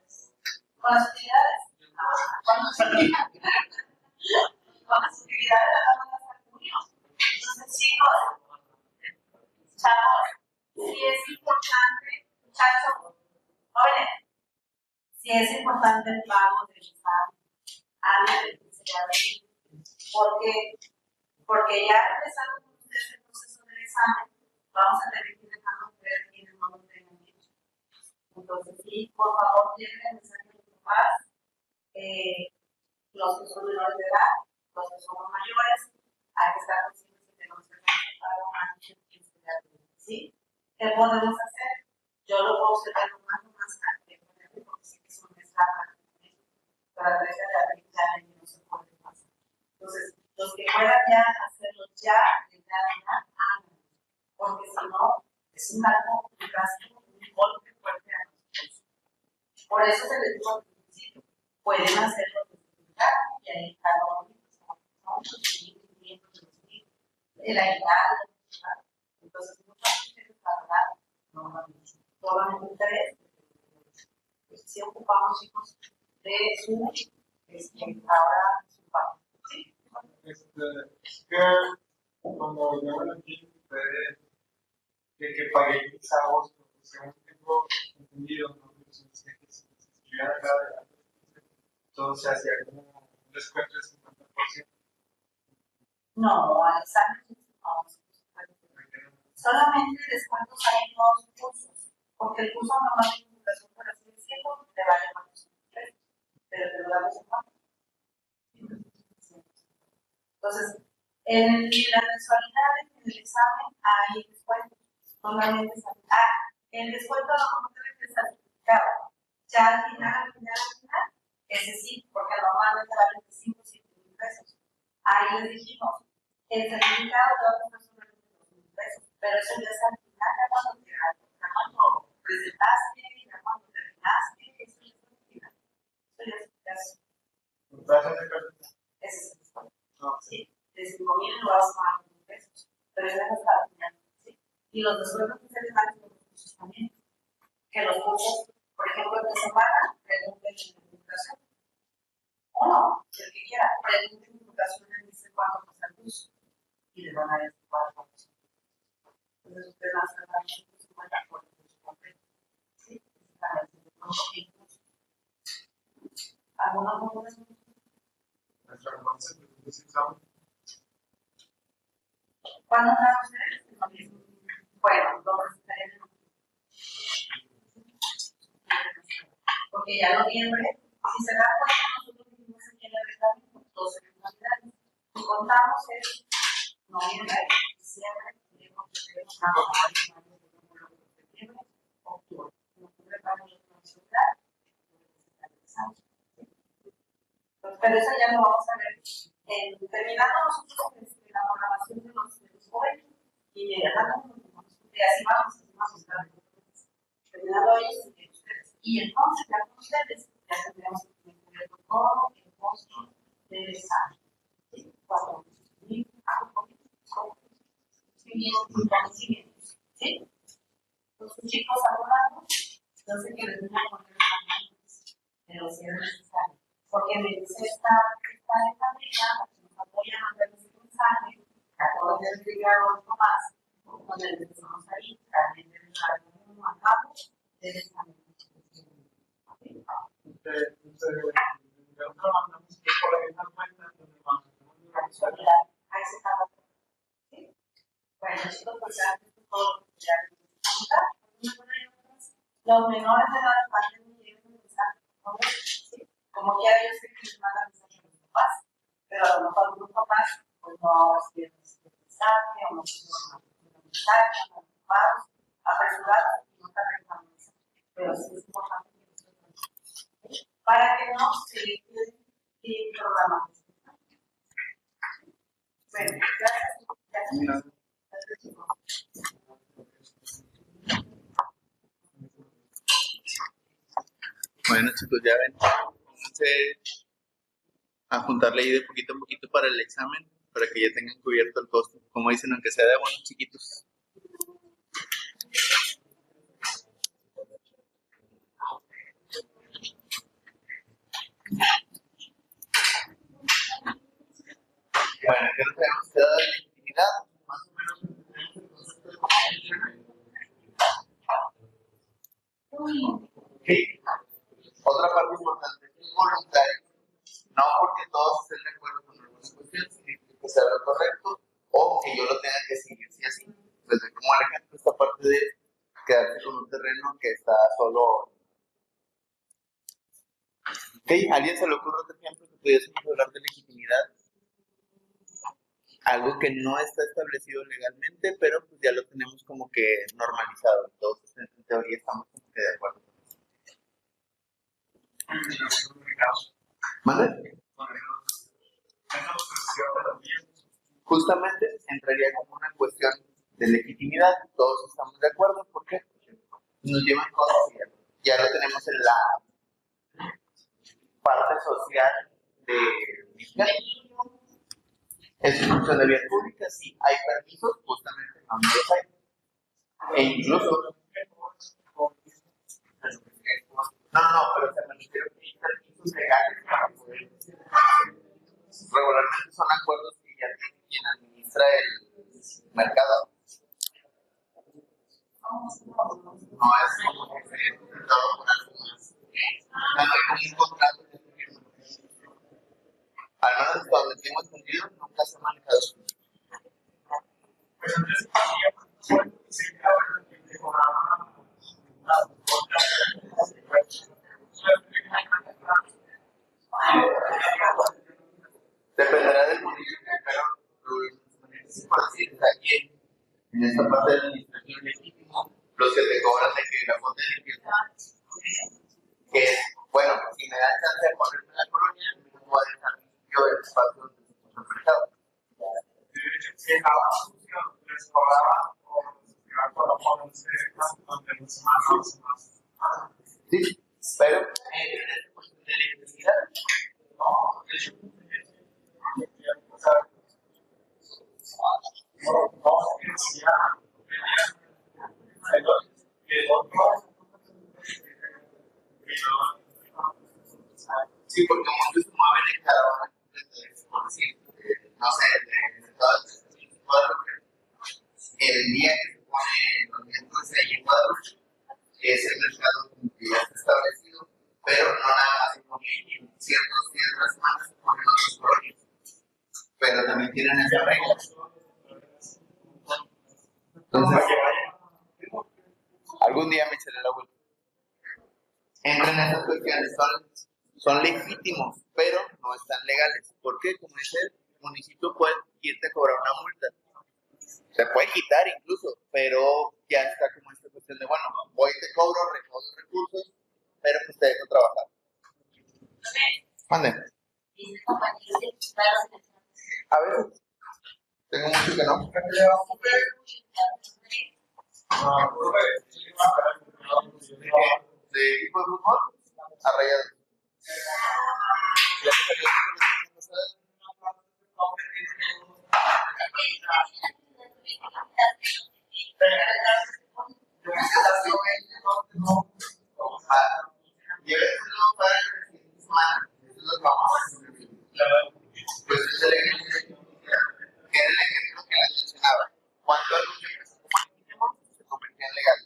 con las utilidades. ¿Cuántas utilidades? Con las utilidades las vamos a hacer junio. Entonces, chicos, chavos, sí es importante, muchachos, jóvenes, sí es importante el pago del examen antes del 15 de abril. Porque ya empezando con ustedes el proceso del examen, vamos a tener que dejarnos ver quiénes no lo tengan hecho. Entonces, sí, por favor, tienen el mensaje de sus papás, los que son menores de edad, los que somos mayores, hay que estar conscientes de que no se pago antes del 15 de abril. ¿Sí? ¿Qué podemos hacer? Yo lo puedo observar más tarde, porque sé que es un mes largo, para 13 de abril ya no se puede pasar. Entonces, los que puedan ya hacerlo ya, háganlo, porque si no, es un algo, un gasto, un golpe fuerte a nosotros. Por eso se les dijo al principio, pueden hacerlo desde el lugar y ahí está lo bonito, el aguinaldo, entonces muchas veces la verdad normalmente solamente 3, pues si ocupamos chicos de su Ahora, sí. Que cuando yo me aquí, que pagué mis ahorros, porque según tengo entendido, ¿no? Que se decía que si se estudiara acá adelante, entonces hacía como un descuento del 50%. No, al examen no. Solamente descuentos hay en los cursos, porque el curso normal de educación, por así decirlo, te vale 400 pesos, pero te lo damos en cuánto. Entonces, en las mensualidades, en el examen, hay descuentos. Normalmente, el descuento no es certificado. Ya al final, ese sí, porque normalmente vale 25 o 7,000 pesos. Ahí les dijimos, el certificado te va a costar solamente 2,000 pesos, pero eso ya es al final, ya cuando presentaste, ya cuando terminaste, eso ya es al final. Eso ya es. Ese es el descuento. Sí, de 5,000 lo vas a pagar 1,000 pesos, pero eso es hasta el final. ¿Sí? Y los descuentos que se les dan en los cursos también. Que los cursos, por ejemplo, esta semana, pregunten en educación. O no, el que quiera, pregunten en educación y dicen cuánto cuesta el curso. Y les van a decir cuánto cuesta. Entonces, ustedes van a hacer la 150 por el curso completo. ¿Sí? ¿Alguna duda? ¿Cuándo van ustedes? Bueno, lo presentaré. Porque ya noviembre, si se da cuenta, nosotros vivimos aquí en el reglamento 12 mensualidades. Si contamos es noviembre, diciembre, enero, febrero, marzo, abril, septiembre, octubre. En octubre vamos a la mensualidad. Pero eso ya lo vamos a ver. Terminando nosotros la programación de los jóvenes y inmediatamente y así vamos a ver. Terminando ellos y ustedes. Y entonces ya con ustedes ya tendremos que cubrir todo el costo del examen. 4,000 conocimientos. ¿Sí? Los chicos hablando, yo sé que les voy a poner las pero si es necesario. Porque me dice esta familia, que nos apoya a mandarles el mensaje, acabo de explicar algo más, donde empezamos ahí, también de dejar un mandado del examen. Ahí se está. ¿Sí? Bueno, chicos, pues ya todo ya los menores de edad también me lleven un mensaje, por favor. ¿Sí? Como quiera, yo sé que les mandan mensaje a los papás, pero a lo mejor algunos papás pues no reciben este mensaje o no reciben un mensaje, están ocupados, apresurados y no están realizando mensaje. Pero sí es importante que nosotros para que no se queden sin programas. Bueno, gracias. Gracias, chicos. Bueno, chicos, ya ven, pónganse a juntarle ahí de poquito en poquito para el examen, para que ya tengan cubierto el costo. Como dicen, aunque sea de buenos chiquitos. Bueno, ¿qué nos tenemos que dar de legitimidad? Más o menos tenemos el concepto de cómo funciona. Sí. Otra parte importante es voluntario. No porque todos estén de acuerdo con alguna cuestión, significa que sea lo correcto o que yo lo tenga que seguir si así. Entonces, como el ejemplo, esta parte de quedarse con un terreno que está solo. ¿A alguien se le ocurre otro ejemplo que pudiésemos hablar de legitimidad? Algo que no está establecido legalmente, pero pues ya lo tenemos como que normalizado. Entonces, en teoría estamos como que de acuerdo. ¿Vale? Justamente entraría como una cuestión de legitimidad. Todos estamos de acuerdo. ¿Por qué? Nos llevan cosas y ya lo tenemos en la parte social de Mexicali. Es una función de vía pública, sí hay permisos, justamente no los hay. E incluso, no, pero se me refiero que hay permisos legales para poder Regularmente son acuerdos que ya tiene quien administra el mercado. No es como que se todo por algo más. No hay como un contrato que se firma. Al menos hasta donde tengo entendido, nunca se ha manejado eso. Pues entonces, se graba que cobraba la cuota Dependerá del municipio, pero sí por decir, aquí en esta parte de la administración legítima, los que te cobran de que la fuente de limpieza, que es, bueno, si me dan chance de ponerme la colonia, me voy a dejar limpio el espacio donde se está mercado. si estaba sucio, les cobraba por ponerse donde los más. Sí, pero en esta cuestión de electricidad, No, de hecho, o sea, no se decía que el otro sí, porque muchos se mueven en caravana por decir, no sé, de todas el día que se pone los miércoles ahí en Guadalupe, que es el mercado que ya está establecido, pero no nada más se pone en ciertos días de la semana, se ponen otros colonias, pero también tienen esa regla. Entonces, algún día me echaré la vuelta. Entran en esas cuestiones, son legítimos, pero no están legales. ¿Por qué? Como dice el municipio puede irte a cobrar una multa. Se puede quitar incluso, pero ya está como esta cuestión de, bueno, voy te cobro, recaudo recursos, pero pues te dejo trabajar. Mande. A veces. Tengo mucho que no. De equipo de fútbol a Rayados. Ya que salió llévenselo para el siguiente semana. Eso es lo que vamos a hacer. Pues es el ejemplo que era el ejemplo que les mencionaba. Cuando algo se empezó como legítimo, se convertía en legal.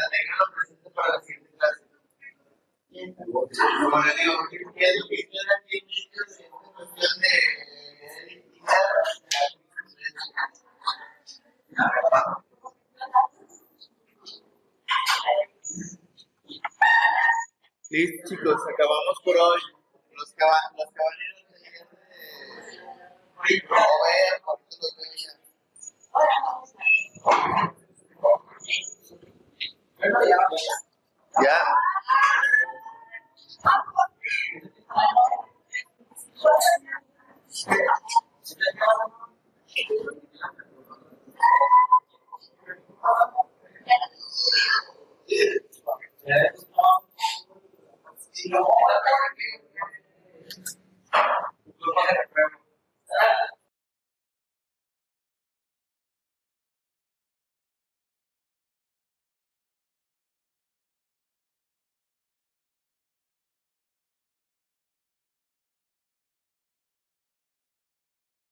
Tenganlo presente para la siguiente clase. Como les digo, porque es lo que queda aquí en ellos en cuestión de identidad. Listo, chicos, acabamos por hoy. Los caballeros de